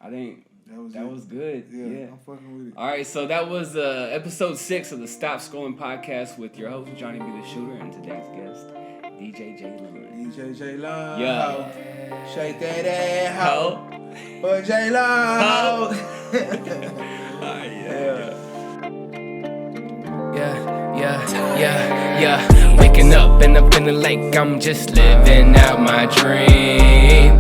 I think that was good. Yeah, I'm fucking with it. All right, so that was episode 6 of the Stop Scrolling podcast with your host, JohnnyB theShooter, and today's guest, DJ JLon. DJ JLon. Yeah. Shake that ass, ho. For JLon, ho. Yeah. Waking up and I'm feeling like I'm just living out my dream.